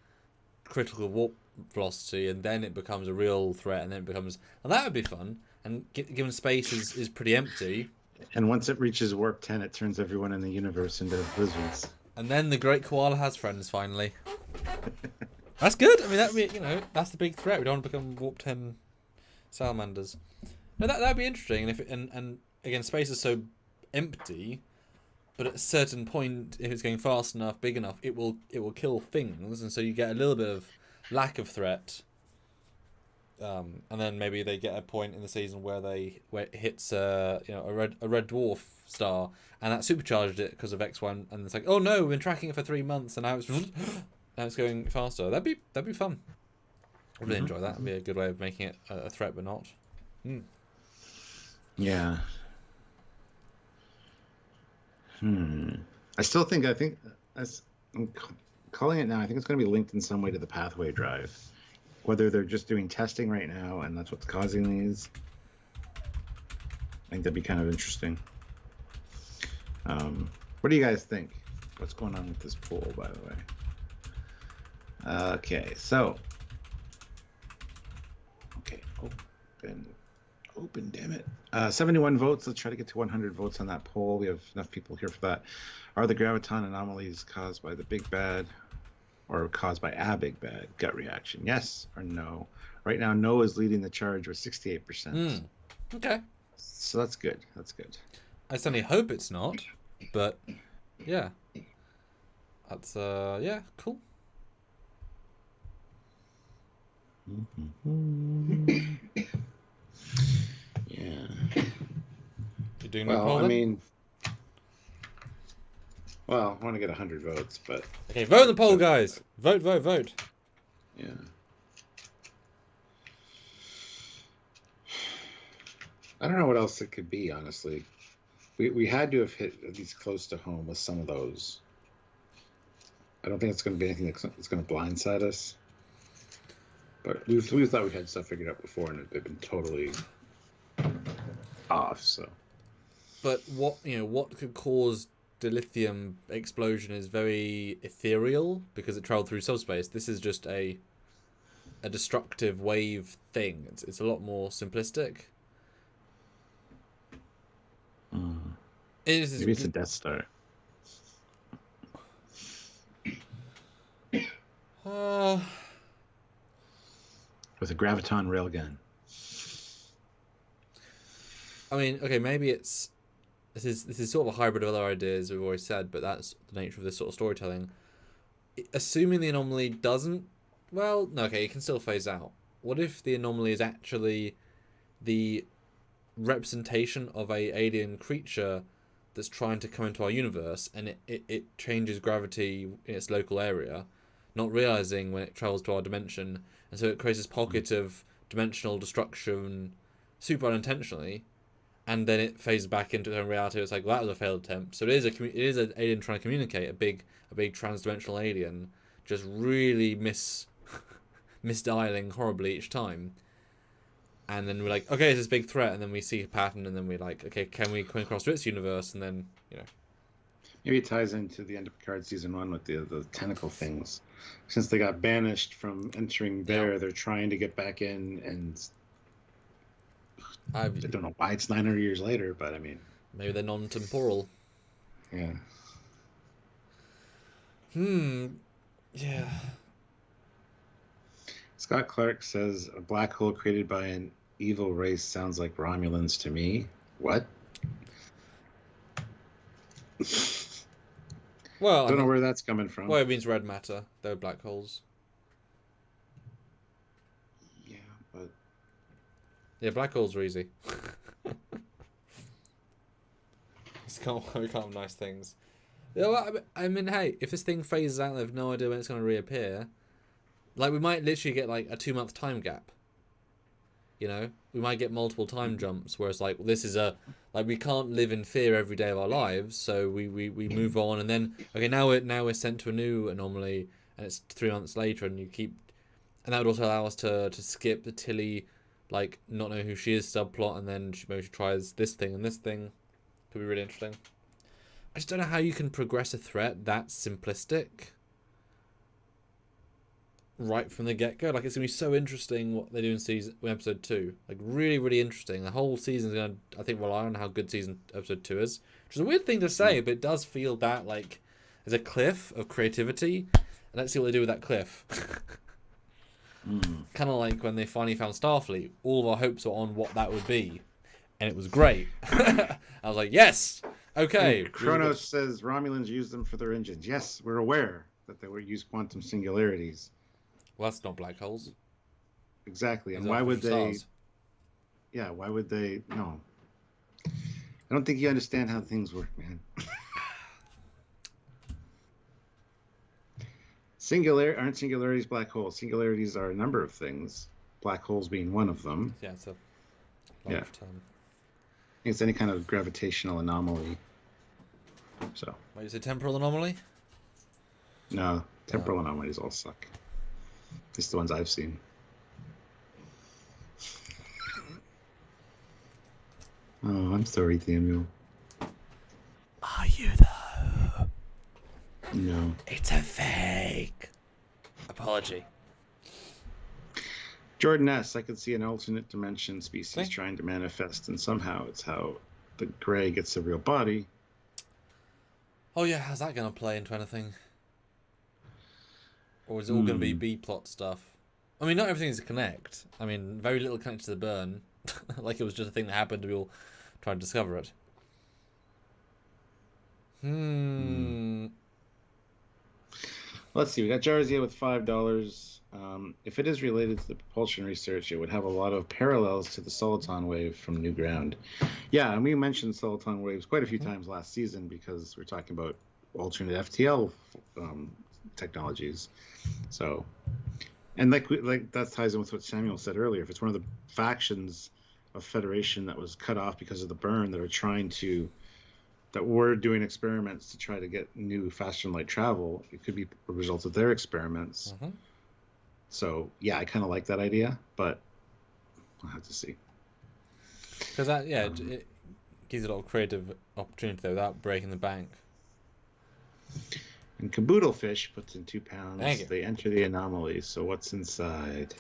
critical warp velocity, and then it becomes a real threat, and then it becomes. And that would be fun. And given space is pretty empty. And once it reaches warp 10, it turns everyone in the universe into lizards. And then the Great Koala has friends finally. That's good. I mean, that'd be that's the big threat. We don't want to become warp 10 salamanders. No, that'd be interesting. And again, space is so empty, but at a certain point, if it's going fast enough, big enough, it will kill things, and so you get a little bit of lack of threat. And then maybe they get a point in the season where it hits a red dwarf star, and that supercharged it because of X1, and it's like, oh no, we've been tracking it for 3 months, and now it's going faster. That'd be fun. I'd really enjoy that. That'd be a good way of making it a threat, but not. Yeah. I think as I'm calling it now, I think it's going to be linked in some way to the pathway drive. Whether they're just doing testing right now and that's what's causing these, I think that'd be kind of interesting. What do you guys think? What's going on with this poll, by the way? Okay, so. Okay, open, damn it. 71 votes. Let's try to get to 100 votes on that poll. We have enough people here for that. Are the Gravitational Anomalies caused by the big bad? Or caused by a big bad? Gut reaction. Yes or no? Right now, no is leading the charge with 68%. Okay. So that's good. That's good. I certainly hope it's not, but yeah. That's, yeah, cool. Yeah. You doing that poll, then? Well, I want to get 100 votes, but... Okay, vote in the poll, guys! Vote. Yeah. I don't know what else it could be, honestly. We had to have hit at least close to home with some of those. I don't think it's going to be anything that's going to blindside us. But we thought we had stuff figured out before, and they've been totally off, so... But what could cause the lithium explosion is very ethereal because it traveled through subspace. This is just a destructive wave thing. It's a lot more simplistic. Maybe it's a Death Star. With a graviton railgun. I mean, okay, maybe this is sort of a hybrid of other ideas we've always said, but that's the nature of this sort of storytelling. Assuming the anomaly doesn't, well, no, okay, it can still phase out. What if the anomaly is actually the representation of a alien creature that's trying to come into our universe, and it changes gravity in its local area, not realizing when it travels to our dimension, and so it creates this pocket of dimensional destruction super unintentionally, and then it phases back into its own reality. It's like, well, that was a failed attempt. So it is an alien trying to communicate, a big trans-dimensional alien, just really misdialing horribly each time. And then we're like, okay, it's this big threat, and then we see a pattern, and then we're like, okay, can we cross to its universe? And then, Maybe it ties into the end of Picard Season 1 with the tentacle things. Since they got banished from entering there, they're trying to get back in, and I don't know why it's 900 years later, but I mean... Maybe they're non-temporal. Yeah. Yeah. Scott Clark says a black hole created by an evil race sounds like Romulans to me. What? Well, Don't know where that's coming from. Well, it means red matter. They're black holes. Yeah, but Yeah, black holes are easy. We can't have nice things. Yeah, well, I mean, hey, if this thing phases out and they have no idea when it's going to reappear, like, we might literally get, like, a 2-month time gap. You know? We might get multiple time jumps, where it's like, well, this is a... Like, we can't live in fear every day of our lives, so we move on, and then... Okay, now we're sent to a new anomaly, and it's 3 months later, and you keep... And that would also allow us to skip the Tilly, like, not know who she is subplot, and then maybe she tries this thing and this thing. Could be really interesting. I just don't know how you can progress a threat that simplistic right from the get-go. Like, it's going to be so interesting what they do in episode 2. Like, really, really interesting. The whole season's going to, I think, rely on how good episode 2 is. Which is a weird thing to say, but it does feel that, like, there's a cliff of creativity. And let's see what they do with that cliff. Kind of like when they finally found Starfleet. All of our hopes were on what that would be. And it was great. I was like, yes! Okay. And Kronos says Romulans use them for their engines. Yes, we're aware that they would use quantum singularities. Well, that's not black holes. Exactly. And why would they... Stars. Yeah, why would they... No. I don't think you understand how things work, man. Aren't singularities black holes? Singularities are a number of things. Black holes being one of them. Yeah, it's a large term. It's any kind of gravitational anomaly. So. Wait, is it temporal anomaly? No, temporal anomalies all suck. At least the ones I've seen. Oh, I'm sorry, Samuel. Are you though? No. It's a fake. Apology. Jordan S. I could see an alternate dimension species trying to manifest, and somehow it's how the Grey gets a real body. Oh yeah, how's that going to play into anything? Or is it all going to be B-plot stuff? I mean, not everything is a connect. I mean, very little connected to the burn. Like it was just a thing that happened to be all trying to discover it. Let's see. We got Jarzia with $5. If it is related to the propulsion research, it would have a lot of parallels to the soliton wave from New Ground. Yeah, and we mentioned soliton waves quite a few times last season because we're talking about alternate FTL technologies. So, and like that ties in with what Samuel said earlier. If it's one of the factions of Federation that was cut off because of the burn that were doing experiments to try to get new faster than light travel, it could be a result of their experiments. So yeah, I kind of like that idea, but I'll have to see. Because that, it gives a lot of creative opportunity there without breaking the bank. And Caboodlefish puts in £2. They enter the anomaly. So what's inside?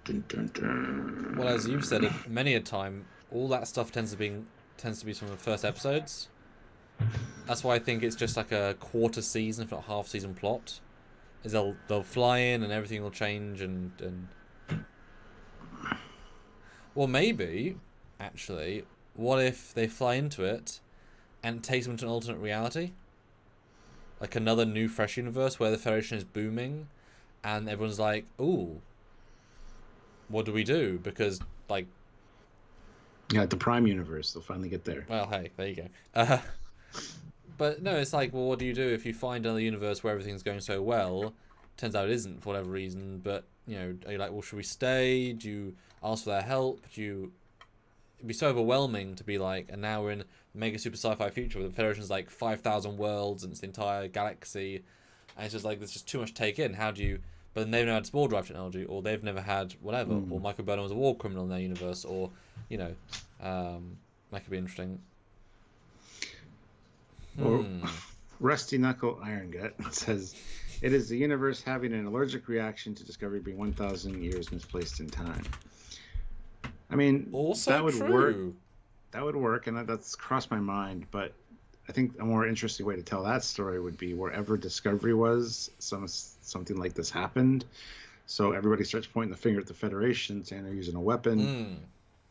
Dun, dun, dun. Well, as you've said it many a time, all that stuff tends to be from the first episodes. That's why I think it's just like a quarter season, if not half season plot. Is they'll fly in and everything will change and well, maybe actually, what if they fly into it and it takes them to an alternate reality, like another new fresh universe where the Federation is booming, and everyone's like, "Ooh, what do we do?" Because like. Yeah, the Prime universe, they'll finally get there. Well, hey, there you go. But no, it's like, well, what do you do if you find another universe where everything's going so well? Turns out it isn't for whatever reason. But you know, are you like, well, should we stay? Do you ask for their help? It'd be so overwhelming to be like, and now we're in a mega super sci-fi future where the Federation's like 5,000 worlds and it's the entire galaxy, and it's just like there's just too much to take in. How do you? But then they've never had spore drive technology, or they've never had whatever, or Michael Burnham was a war criminal in their universe, or, you know, that could be interesting. Or Rusty Knuckle Iron Gut says, it is the universe having an allergic reaction to Discovery being 1,000 years misplaced in time. I mean, also that would true. work. That would work, and that's crossed my mind, but I think a more interesting way to tell that story would be wherever Discovery was, something like this happened. So everybody starts pointing the finger at the Federation, saying they're using a weapon,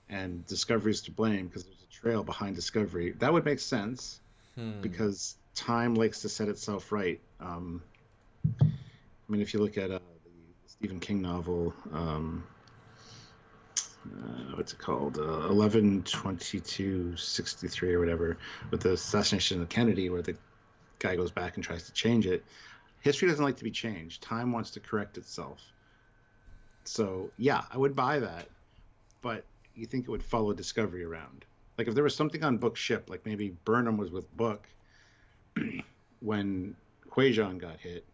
and Discovery's to blame because there's a trail behind Discovery. That would make sense because time likes to set itself right. I mean, if you look at the Stephen King novel, what's it called? 11/22/63 or whatever, with the assassination of Kennedy, where the guy goes back and tries to change it. History doesn't like to be changed. Time wants to correct itself. So, yeah, I would buy that. But you think it would follow Discovery around? Like, if there was something on Book's ship, like maybe Burnham was with Book when Quajon got hit,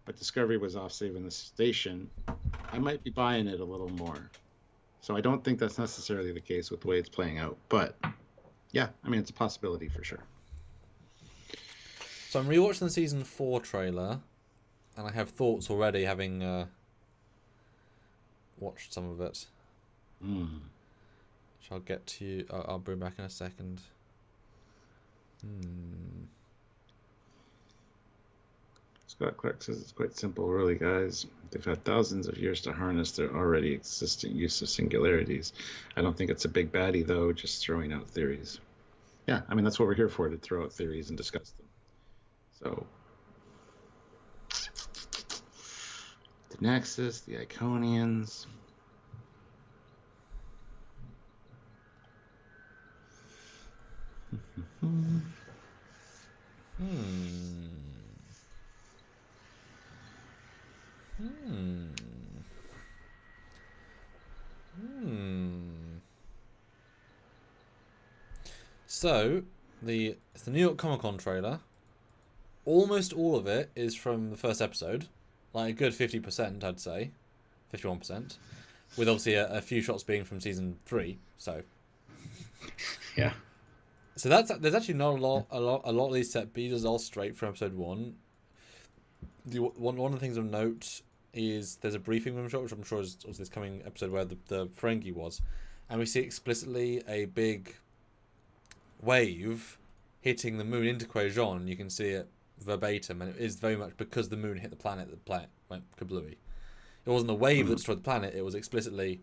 but Discovery was off saving the station, I might be buying it a little more. So I don't think that's necessarily the case with the way it's playing out. But, yeah, I mean, it's a possibility for sure. So I'm rewatching the season 4 trailer, and I have thoughts already, having watched some of it. Which I'll get to you. I'll bring back in a second. Scott Clark says it's quite simple, really, guys. They've had thousands of years to harness their already existing use of singularities. I don't think it's a big baddie, though, just throwing out theories. Yeah, I mean, that's what we're here for, to throw out theories and discuss them. So, the Nexus, the Iconians. So, it's the New York Comic Con trailer. Almost all of it is from the first episode. Like a good 50%, I'd say. 51%. With obviously a few shots being from season 3, so. Yeah. So there's actually not a lot of these set pieces all straight from episode 1. One of the things of note is there's a briefing room shot, which I'm sure is this coming episode where the Ferengi was, and we see explicitly a big wave hitting the moon into Quajon. You can see it verbatim, and it is very much because the moon hit the planet that the planet went kablooey. It wasn't a wave that destroyed the planet, it was explicitly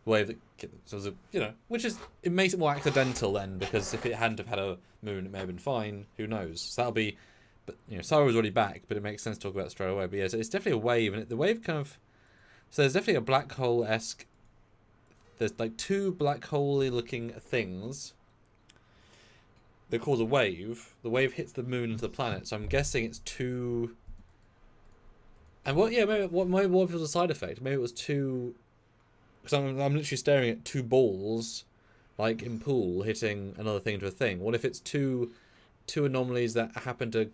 a wave that, so it was which is, it makes it more accidental then, because if it hadn't have had a moon, it may have been fine, who knows. So that'll be, but Sarah was already back, but it makes sense to talk about it straight away. But yeah, so it's definitely a wave, and the wave kind of, so there's definitely a black hole-esque, there's like two black hole-y looking things that cause a wave. The wave hits the moon and the planet, so I'm guessing it's two. And maybe if it was a side effect? Maybe it was two. Because I'm literally staring at two balls, like in pool, hitting another thing to a thing. What if it's two anomalies that happen to,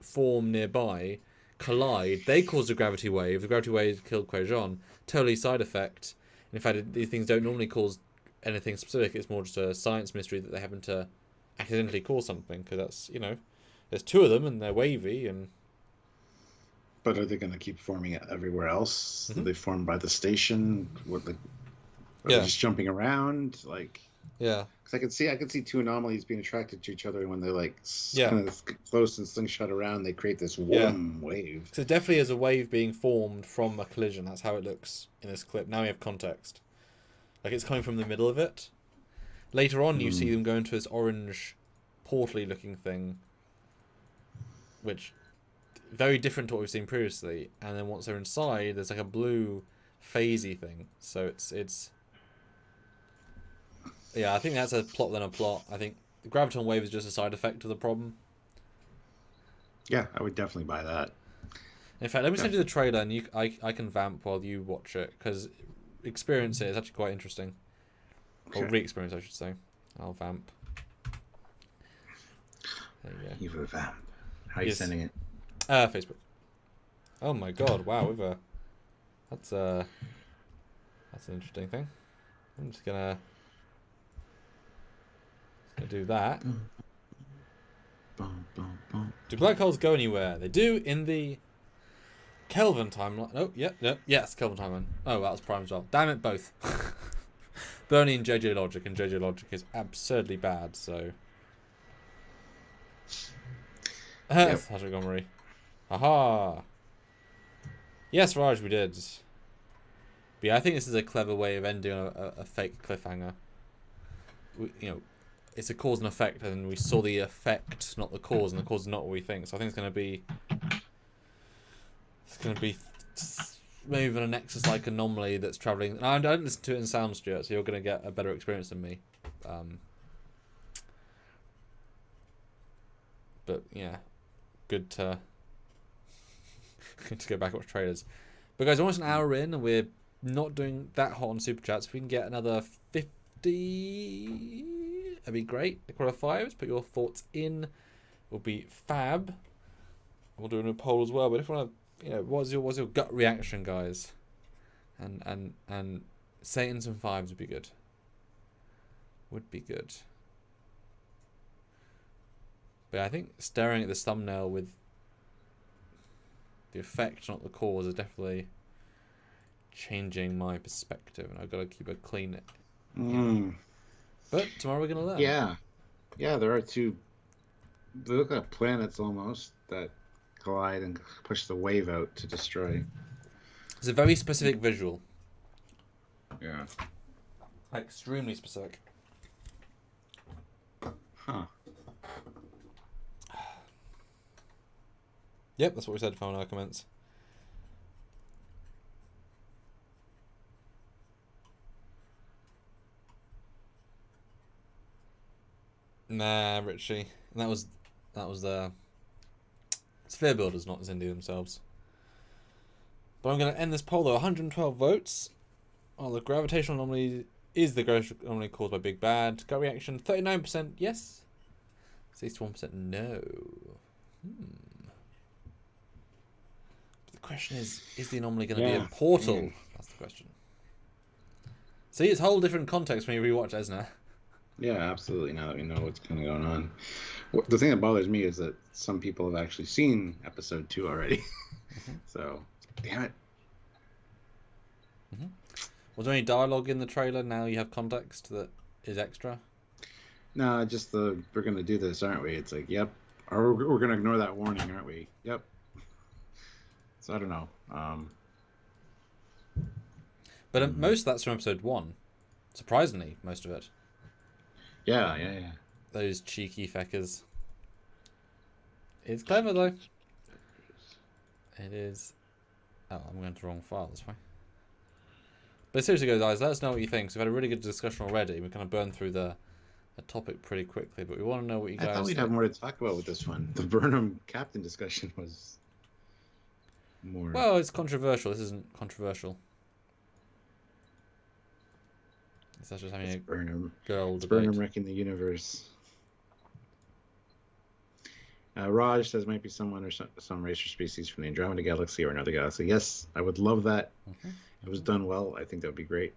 form nearby, collide? They cause a gravity wave. The gravity wave killed Quajon. Totally side effect. In fact, these things don't normally cause anything specific. It's more just a science mystery that they happen to accidentally cause something, because that's there's two of them and they're wavy. And but are they going to keep forming it everywhere else? They form by the station. Are they just jumping around? Yeah, because I could see two anomalies being attracted to each other, and when they're kind of close and slingshot around, they create this warm wave. So it definitely is a wave being formed from a collision. That's how it looks in this clip. Now we have context. Like it's coming from the middle of it. Later on, you see them go into this orange, portally looking thing, which very different to what we've seen previously. And then once they're inside, there's like a blue, phasey thing. So it's. Yeah, I think that's a plot than a plot. I think the graviton wave is just a side effect of the problem. Yeah, I would definitely buy that. In fact, let me send you the trailer, and I can vamp while you watch it, because experience it is actually quite interesting. Okay. Or re-experience, I should say. I'll vamp. There you go. You have a vamp. How are you sending it? Facebook. Oh my god! Wow, that's an interesting thing. I'm just gonna do that. Do black holes go anywhere? They do in the Kelvin timeline. Oh, yes, Kelvin timeline. Oh, that was prime as well. Damn it, both. But only in JJ Logic, and JJ Logic is absurdly bad, so... Yep. How's it going, Marie? Aha! Yes, Raj, we did. But yeah, I think this is a clever way of ending a fake cliffhanger. It's a cause and effect, and we saw the effect, not the cause, and the cause is not what we think. So I think it's going to be... maybe even a Nexus-like anomaly that's travelling... And I don't listen to it in sound, Stuart, so you're going to get a better experience than me. But yeah, good to go back and watch trailers. But guys, almost an hour in, and we're not doing that hot on Super Chats. If we can get another 50, that'd be great. The qualifiers, put your thoughts in. Will be fab. We'll do a new poll as well. But if you want to, what's your gut reaction, guys? And Satan's and fives would be good. Would be good. But I think staring at this thumbnail with the effect, not the cause, is definitely changing my perspective, and I've got to keep it clean. But tomorrow we're going to learn. Yeah, there are two. They look like planets almost that collide and push the wave out to destroy. It's a very specific visual. Yeah. Extremely specific. Huh. Yep, that's what we said for our comments. Nah, Richie. And that was the Sphere Builders, not Zindi themselves. But I'm going to end this poll though. 112 votes. Oh, the gravitational anomaly is the gravitational anomaly caused by Big Bad. Gut reaction: 39% yes, 61% no. The question is the anomaly going to be a portal? That's the question. See, it's a whole different context when you rewatch it, isn't it? Yeah, absolutely. Now that we know what's kind of going on. The thing that bothers me is that some people have actually seen episode 2 already. So, damn it. Was there any dialogue in the trailer? Now you have context that is extra? No, just we're going to do this, aren't we? It's like, yep. Or we're going to ignore that warning, aren't we? Yep. So I don't know. But most of that's from episode 1. Surprisingly, most of it. Yeah. Those cheeky feckers. It's clever though. It is. Oh, I'm going to the wrong file this way. But seriously, guys, let us know what you think. So we've had a really good discussion already. We kind of burned through the topic pretty quickly, but we want to know what you guys. I thought we'd have more to talk about with this one. The Burnham Captain discussion was more. Well, it's controversial. This isn't controversial. It's just having a Burnham. girl It's debate. Burnham wrecking the universe. Raj says might be someone or some race or species from the Andromeda Galaxy or another galaxy. Yes, I would love that. If it was done well, I think that would be great.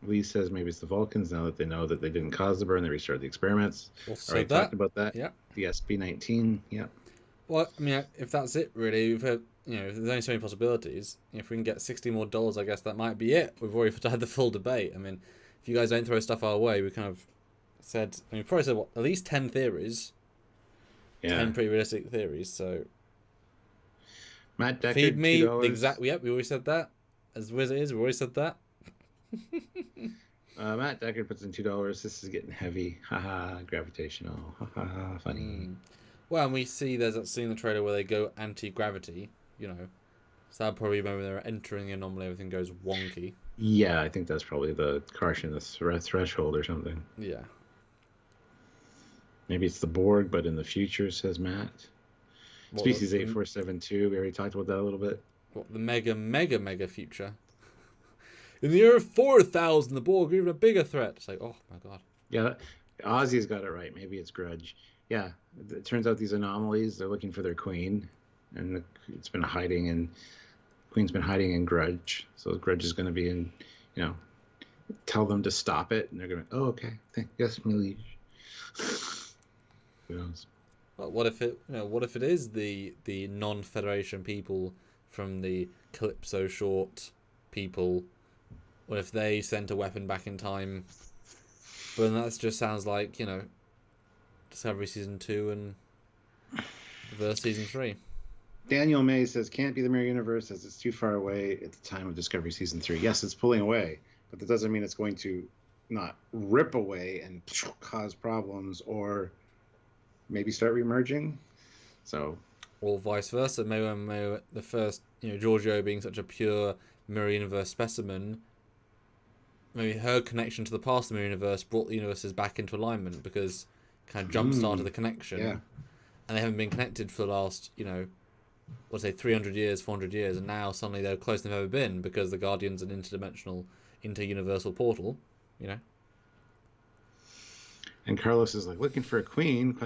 Lee says maybe it's the Vulcans now that they know that they didn't cause the burn. They restarted the experiments. Also talked about that. Yeah. The SB-19. Yeah. Well, I mean, if that's it, really, we've had, if there's only so many possibilities. If we can get $60 more, I guess that might be it. We've already had the full debate. I mean, if you guys don't throw stuff our way, we kind of said, probably said, at least 10 theories. Yeah. 10 pretty realistic theories, so... Matt Deckard, Feed me, $2. exactly, yep, we already said that. As Wizard is, we already said that. Matt Deckard puts in $2. This is getting heavy. Haha, gravitational. Haha, funny. Well, and we see there's that scene in the trailer where they go anti-gravity, So that'll probably be when they're entering the anomaly, everything goes wonky. Yeah, I think that's probably the caution, the threshold or something. Yeah. Maybe it's the Borg, but in the future, says Matt. Species 8472, we already talked about that a little bit. What, the mega future? In the year 4000, the Borg are even a bigger threat. It's like, oh my god. Yeah, Ozzy's got it right. Maybe it's Grudge. Yeah, it turns out these anomalies, they're looking for their queen, and it's been hiding in... Queen's been hiding in Grudge, so Grudge is going to be in, tell them to stop it, and they're going to, oh, okay, yes, my liege. Who knows? Well, what if it is the non-Federation people from the Calypso short people. What if they sent a weapon back in time? But then that just sounds like, Discovery Season 2 and Verse Season 3. Daniel May says, can't be the Mirror Universe as it's too far away at the time of Discovery Season 3. Yes, it's pulling away, but that doesn't mean it's going to not rip away and cause problems or maybe start reemerging. So, or vice versa. Maybe the first, Giorgio being such a pure Mirror Universe specimen, maybe her connection to the past of the Mirror Universe brought the universes back into alignment because kind of jump-started the connection. Yeah. And they haven't been connected for the last, 300 years, 400 years, and now suddenly they're closer than they've ever been because the Guardian's an interdimensional, inter-universal portal, And Carlos is like, looking for a queen, ?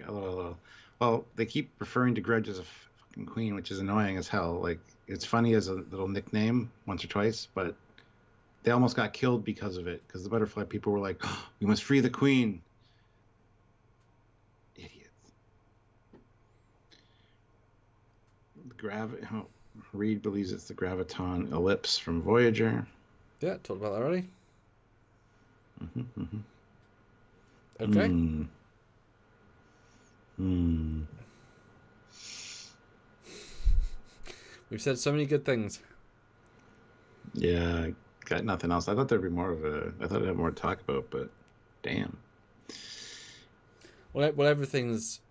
LOL. Well, they keep referring to Grudge as a fucking queen, which is annoying as hell. Like, it's funny as a little nickname once or twice, but they almost got killed because of it. Because the butterfly people were like, oh, we must free the queen. Idiots. Reed believes it's the Graviton ellipse from Voyager. Yeah, talked about that already. Mm-hmm. Okay. We've said so many good things. Yeah, got nothing else. I thought there'd be more of I thought I'd have more to talk about, but damn. Well,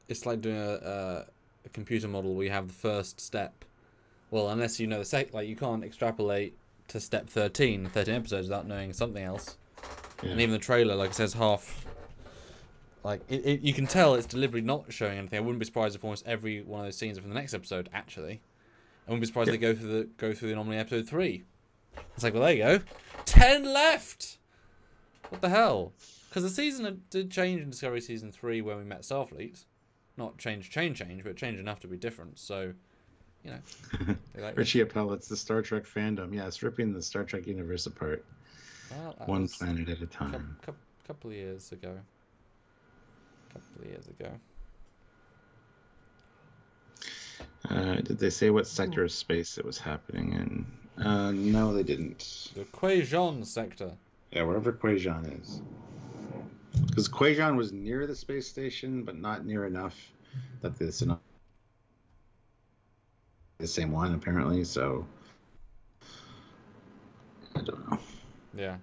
it's like doing a computer model where you have the first step. Well, unless you know you can't extrapolate to step 13 episodes without knowing something else. Yeah. And even the trailer, like it says half. Like you can tell it's deliberately not showing anything. I wouldn't be surprised if almost every one of those scenes are from the next episode. Actually, I wouldn't be surprised if they go through the Anomaly episode 3. It's like, well, there you go, 10 left. What the hell? Because the season did change in Discovery Season 3 when we met Starfleet. Not change, but change enough to be different. So, Richie Appel, it's the Star Trek fandom. Yeah, it's ripping the Star Trek universe apart. Well, one planet at a time. Couple of years ago. Did they say what sector of space it was happening in? No, they didn't. The Quajon sector. Yeah, wherever Quajon is. Because Quajon was near the space station, but not near enough that it's the same one, apparently, so I don't know. Yeah.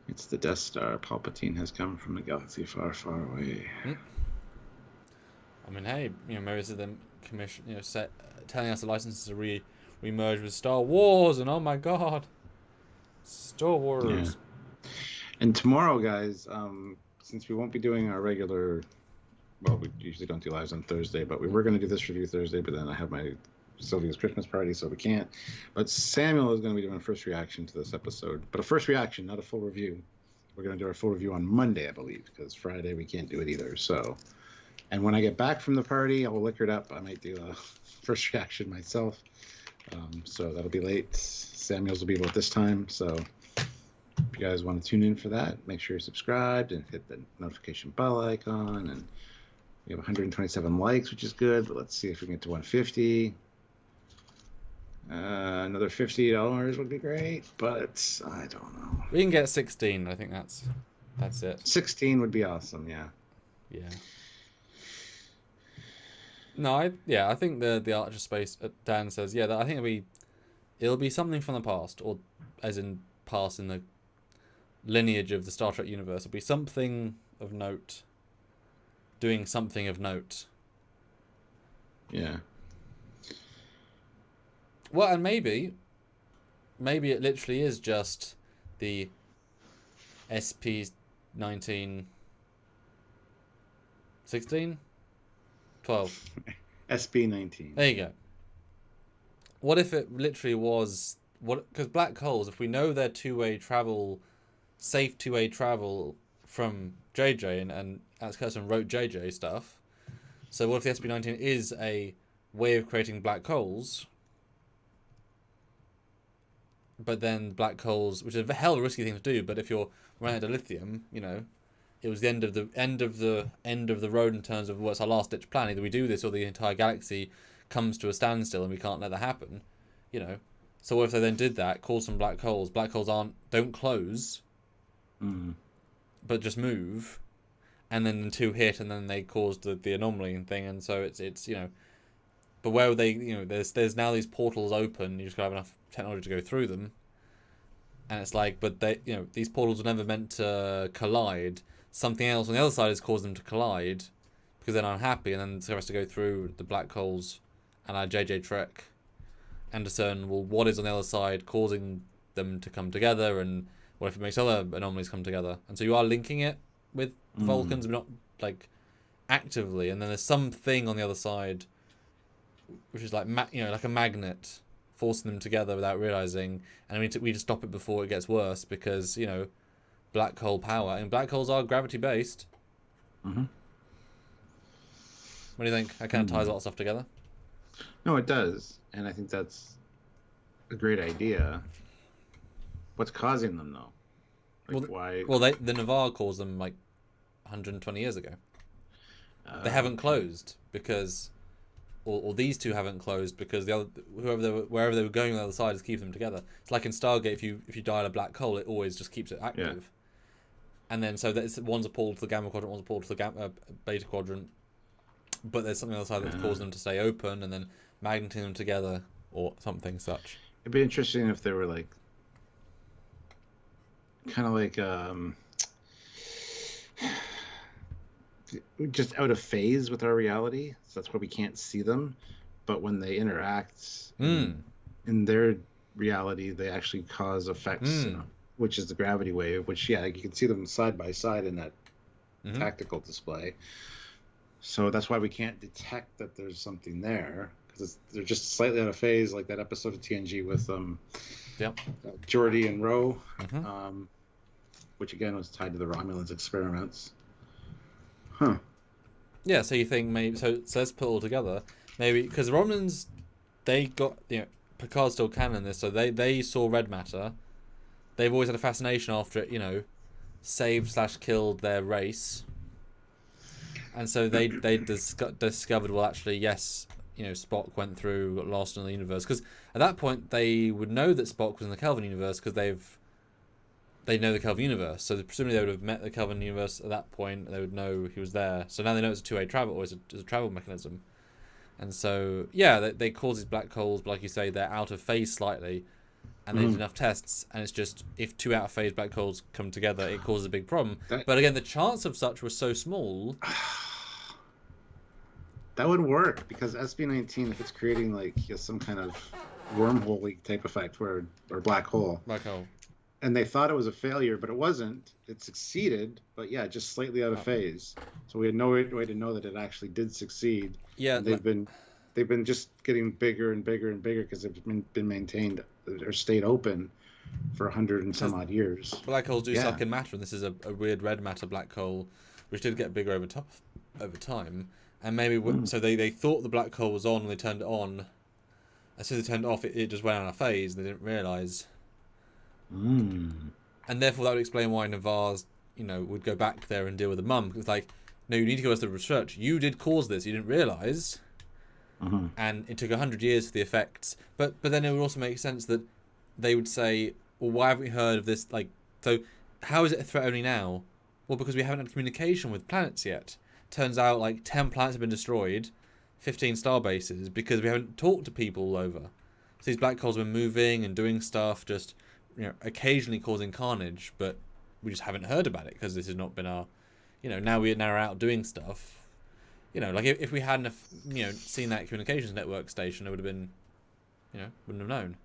It's the Death Star. Palpatine has come from a galaxy far, far away. I mean, hey, maybe it's them commission, telling us the license to re-merge with Star Wars, and oh my god, Star Wars. Yeah. And tomorrow, guys, since we won't be doing our regular, well, we usually don't do lives on Thursday, but we were going to do this review Thursday, but then I have my Sylvia's Christmas party, so we can't. But Samuel is going to be doing a first reaction to this episode, but a first reaction, not a full review. We're going to do our full review on Monday, I believe, because Friday we can't do it either. So, and when I get back from the party, I will liquor it up. I might do a first reaction myself. So that'll be late. Samuel's will be about this time. So if you guys want to tune in for that, make sure you're subscribed and hit the notification bell icon. And we have 127 likes, which is good. But let's see if we can get to 150. Another $50 would be great, but I don't know. We can get 16. I think that's it. 16 would be awesome. Yeah. No, I think the Archer space. Dan says, yeah, I think it'll be something from the past, or as in past in the lineage of the Star Trek universe. It'll be something of note, doing something of note. Yeah. Well, and maybe it literally is just the SP-19, 16, 12. SP-19. There you go. What if it literally was because black holes? If we know they're safe two-way travel from JJ, and Alex Kurtzman wrote JJ stuff. So what if the SP-19 is a way of creating black holes? But then black holes, which is a hell of a risky thing to do, but if you're running out of lithium, it was the end of the road in terms of what's our last ditch plan. Either we do this or the entire galaxy comes to a standstill and we can't let that happen. You know. So what if they then did that, caused some black holes? Black holes don't close, but just move, and then two hit, and then they caused the anomaly and thing, and so it's you know. But where would they, you know, there's now these portals open. You just gotta have enough technology to go through them. And it's like, but they, you know, these portals were never meant to collide. Something else on the other side has caused them to collide because they're unhappy, and then so has to go through the black holes and our JJ Trek and discern, well, what is on the other side causing them to come together, and what if it makes other anomalies come together? And so you are linking it with Vulcans, but not like actively. And then there's something on the other side, which is like like a magnet, forcing them together without realizing, and we need to stop it before it gets worse because, you know, black hole power, and black holes are gravity based. What do you think? That kind of ties a lot of stuff together. No, it does, and I think that's a great idea. What's causing them though? Like, why? Well, the Navarre caused them like 120 years ago. They haven't closed because. Or these two haven't closed because the other wherever they were going on the other side is keeping them together. It's like in Stargate, if you dial a black hole, it always just keeps it active. Yeah. And then so one's a portal to the gamma quadrant, one's a portal to the beta quadrant, but there's something on the other side that's causing them to stay open, and then magneting them together or something such. It'd be interesting if they were like kind of like just out of phase with our reality, so that's why we can't see them. But when they interact in their reality, they actually cause effects, which is the gravity wave, which you can see them side by side in that tactical display. So that's why we can't detect that there's something there, because they're just slightly out of phase, like that episode of TNG with Geordi and Ro, which again was tied to the Romulans experiments. Yeah, so you think maybe so let's put it all together. Maybe because the Romulans, they got, you know, Picard's still canon this, so they saw red matter. They've always had a fascination after it, you know, saved/killed their race, and so they discovered, well, actually, yes, you know, Spock went through, got lost in the universe, because at that point they would know that Spock was in the Kelvin universe because they know the Kelvin universe, so presumably they would have met the Kelvin universe at that point. They would know he was there. So now they know it's a two-way travel, or it's a travel mechanism. And so, yeah, they cause these black holes, but like you say, they're out of phase slightly, and they did enough tests, and it's just, if two out-of-phase black holes come together, it causes a big problem. But again, the chance of such was so small. That would work, because SB19, if it's creating like some kind of wormhole type effect or black hole. Black hole. And they thought it was a failure, but it wasn't. It succeeded, but yeah, just slightly out of phase. So we had no way to know that it actually did succeed. Yeah, and they've been just getting bigger and bigger and bigger because they've been maintained or stayed open for 100 and some odd years. Black holes do suck in matter, and this is a weird red matter black hole, which did get bigger over time. And maybe so they thought the black hole was on, and they turned it on. As soon as they turned it off, it just went out of phase, and they didn't realize. And therefore that would explain why Navarre's, you know, would go back there and deal with the mum. It's like, no, you need to go to the research. You did cause this. You didn't realise. And it took 100 years for the effects. But then it would also make sense that they would say, well, why haven't we heard of this? Like, so how is it a threat only now? Well, because we haven't had communication with planets yet. Turns out like 10 planets have been destroyed, 15 star bases, because we haven't talked to people all over. So these black holes have been moving and doing stuff, just, you know, occasionally causing carnage, but we just haven't heard about it because this has not been our, you know, now we're out doing stuff. You know, like if we hadn't, you know, seen that communications network station, it would have been, you know, wouldn't have known.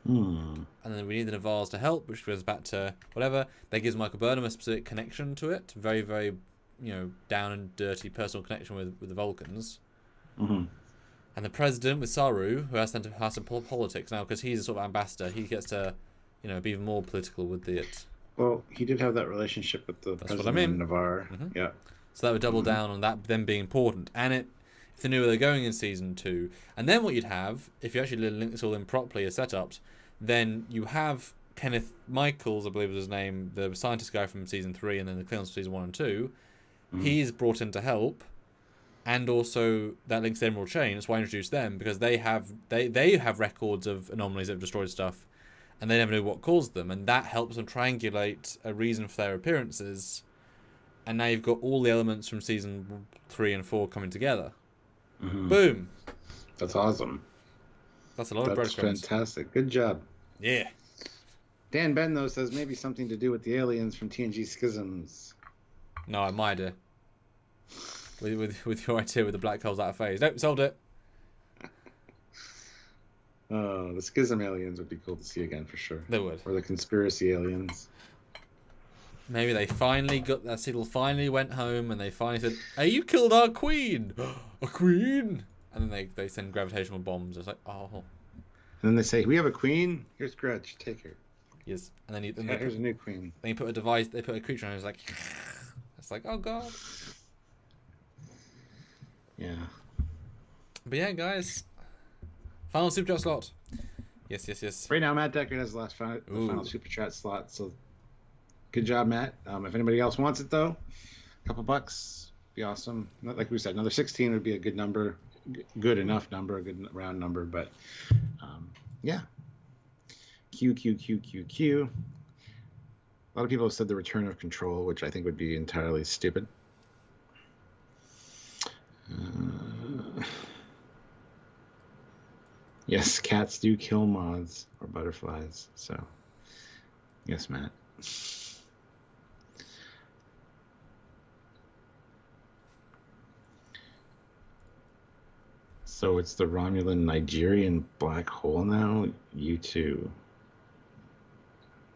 And then we need the Navarres to help, which goes back to whatever. That gives Michael Burnham a specific connection to it, very, very, you know, down and dirty personal connection with the Vulcans. And the president with Saru, who has to pull politics now because he's a sort of ambassador. He gets to, you know, be even more political with it. Well, he did have that relationship with the president of Navarre. Yeah. So that would double down on that them being important. And if they knew where they're going in season 2, and then what you'd have, if you actually link this all in properly as setups, then you have Kenneth Michaels, I believe was his name, the scientist guy from season 3 and then the Klingons from season 1 and 2, he's brought in to help, and also that links to the Emerald Chain. That's why I introduced them, because they have records of anomalies that have destroyed stuff, and they never knew what caused them, and that helps them triangulate a reason for their appearances. And now you've got all the elements from season 3 and 4 coming together. Boom. That's awesome. That's a lot of breadcrumbs. That's fantastic. Good job. Yeah. Dan Ben, though, says maybe something to do with the aliens from TNG Schisms. No, I might do. With your idea with the black holes out of phase. Nope, solved it. Oh, the Schism aliens would be cool to see again for sure. They would. Or the conspiracy aliens. Maybe they finally got that signal, finally went home, and they finally said, "Hey, you killed our queen!" A queen! And then they send gravitational bombs. It's like, oh. And then they say, "We have a queen. Here's Gretch. Take her." Yes. And then here's a new queen. Then you put a device. They put a creature on. It's like, oh god. Yeah. But yeah, guys. Final super chat slot. Yes. Right now, Matt Deckard has the final super chat slot. So, good job, Matt. If anybody else wants it, though, a couple bucks, be awesome. Like we said, another 16 would be a good number, good enough number, a good round number. But yeah, Q. A lot of people have said the return of control, which I think would be entirely stupid. Yes, cats do kill moths or butterflies. So, yes, Matt. So it's the Romulan Nigerian black hole now? You too.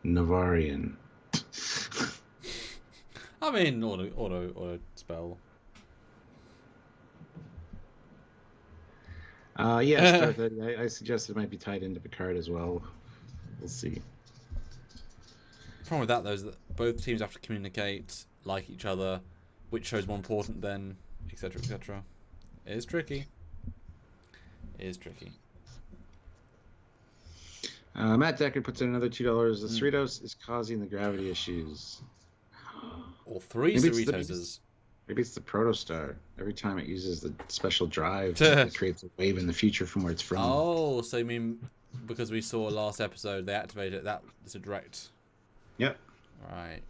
Navarian. I mean, auto spell. Yes, I suggest it might be tied into Picard as well. We'll see. The problem with that, though, is that both teams have to communicate, like each other, which show's more important than, etc., etc. It is tricky. Matt Deckard puts in another $2. The Cerritos is causing the gravity issues. Or 3 Cerritos. Maybe it's the protostar. Every time it uses the special drive, it creates a wave in the future from where it's from. Oh, so you mean because we saw last episode they activated it, that is a direct. Yep. Right.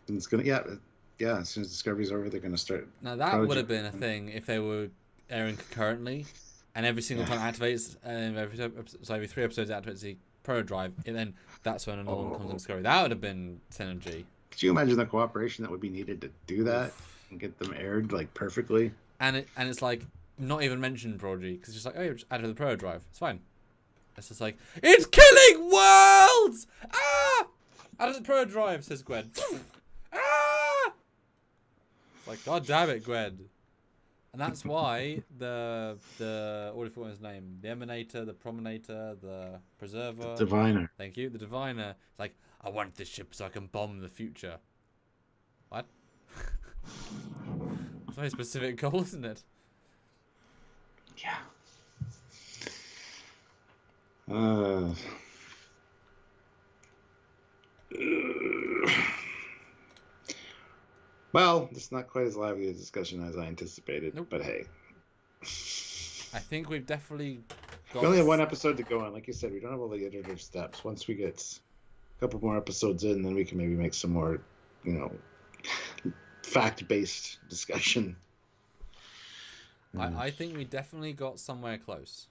And it's gonna as soon as Discovery's over, they're gonna start. Now that would have been a thing if they were airing concurrently, and every single time it activates, and every 3 episodes it activates the proto drive, and then that's when another one comes in Discovery. That would have been synergy. Could you imagine the cooperation that would be needed to do that and get them aired like perfectly? And it's like not even mentioned Prodigy, because it's just like, oh, you just add to the proto drive. It's fine. It's just like, it's killing worlds! Ah! Add to the proto drive, says Gwen. Ah! It's like, god damn it, Gwen. And that's why the what do you call his name? The Emanator, the Promenator, the Preserver. The Diviner. Thank you. The Diviner. It's like, I want this ship so I can bomb the future. What? It's a very specific goal, isn't it? Yeah. Well, it's not quite as lively a discussion as I anticipated, but hey. I think we've definitely got... We only have one episode to go on. Like you said, we don't have all the iterative steps. Once we get a couple more episodes in, then we can maybe make some more, fact-based discussion. I think we definitely got somewhere close.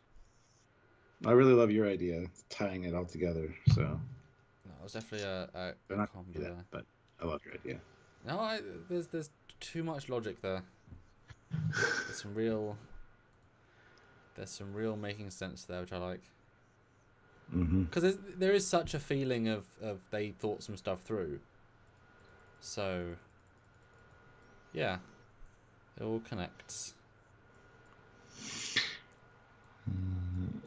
I really love your idea, tying it all together. So no, it was definitely a they're not gonna do that, but I love your idea. No, there's too much logic there. There's some real making sense there, which I like. Because there is such a feeling of they thought some stuff through. So yeah, it all connects.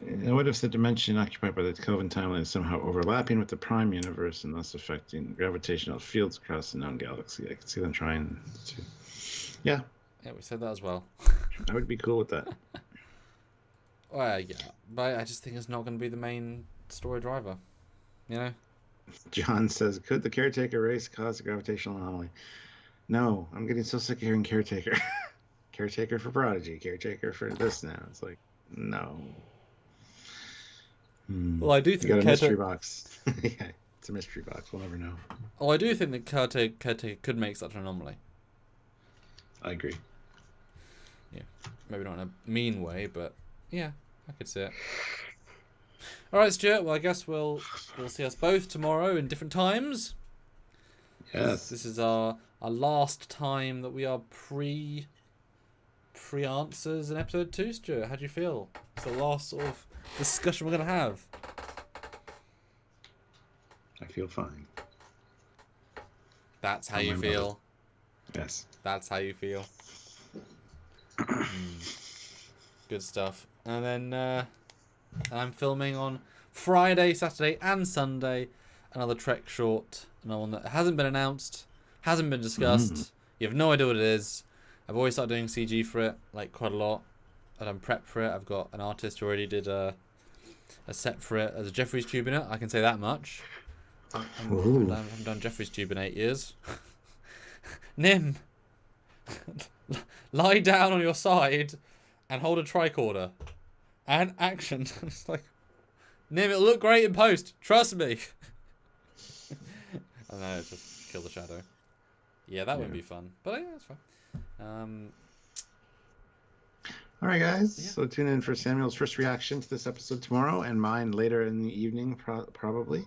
And what if the dimension occupied by the Kelvin timeline is somehow overlapping with the prime universe and thus affecting gravitational fields across the known galaxy? I could see them trying to... Yeah, we said that as well. I would be cool with that. Well, yeah, but I just think it's not going to be the main story driver. You know? John says, could the caretaker race cause a gravitational anomaly? No, I'm getting so sick of hearing caretaker. Caretaker for Prodigy, caretaker for this now. It's like, no. Well, I do You think got the a mystery caretaker... box. Yeah, it's a mystery box. We'll never know. Oh, I do think that caretaker could make such an anomaly. I agree. Yeah. Maybe not in a mean way, but yeah, I could see it. Alright, Stuart, well, I guess we'll see us both tomorrow in different times. Yes. This is our last time that we are pre-answers in episode 2, Stuart. How do you feel? It's the last sort of discussion we're going to have. I feel fine. That's how Tell you my feel. mother. Yes. That's how you feel. Good stuff. And then I'm filming on Friday, Saturday, and Sunday another Trek short. Another one that hasn't been announced, hasn't been discussed. You have no idea what it is. I've always started doing CG for it, like quite a lot. I've done prep for it. I've got an artist who already did a set for it as a Jeffries tube in it. I can say that much. I haven't done Jeffries tube in 8 years. Nim, lie down on your side and hold a tricorder. And action. It's like, Nim, it'll look great in post. Trust me. I don't know, it's just kill the shadow. Yeah, that would be fun. But yeah, that's fine. All right, guys. Yeah. So tune in for Samuel's first reaction to this episode tomorrow, and mine later in the evening, probably.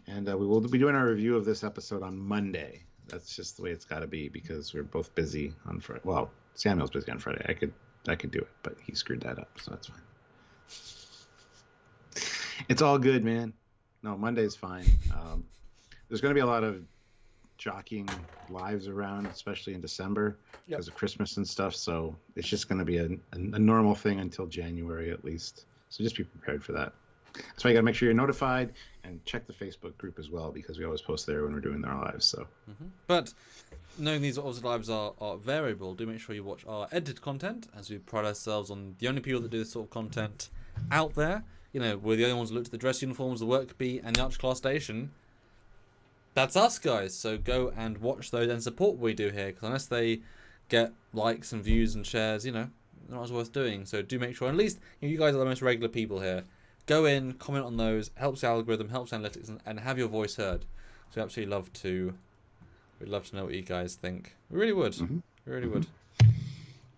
And we will be doing our review of this episode on Monday. That's just the way it's got to be because we're both busy on Friday. Well, Samuel's busy on Friday. I could do it, but he screwed that up, so that's fine. It's all good, man. No, Monday's fine. There's going to be a lot of jockeying lives around, especially in December because of Christmas and stuff. So it's just going to be a normal thing until January at least. So just be prepared for that. That's why you got to make sure you're notified and check the Facebook group as well because we always post there when we're doing our lives. So, But knowing these lives are variable, do make sure you watch our edited content as we pride ourselves on the only people that do this sort of content out there. You know, we're the only ones that look at the dress uniforms, the work bee, and the Arch Class Station. That's us, guys. So go and watch those and support what we do here, because unless they get likes and views and shares, you know, they're not as worth doing. So do make sure, at least you guys are the most regular people here. Go in, comment on those, helps the algorithm, helps analytics, and have your voice heard. So we absolutely we'd love to know what you guys think. We really would. We really would.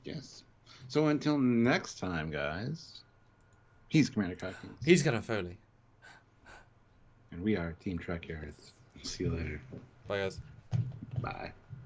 Yes. So until next time, guys. He's Commander Cockins. He's Captain Foley. And we are Team Trekyards. See you later. Bye, guys. Bye.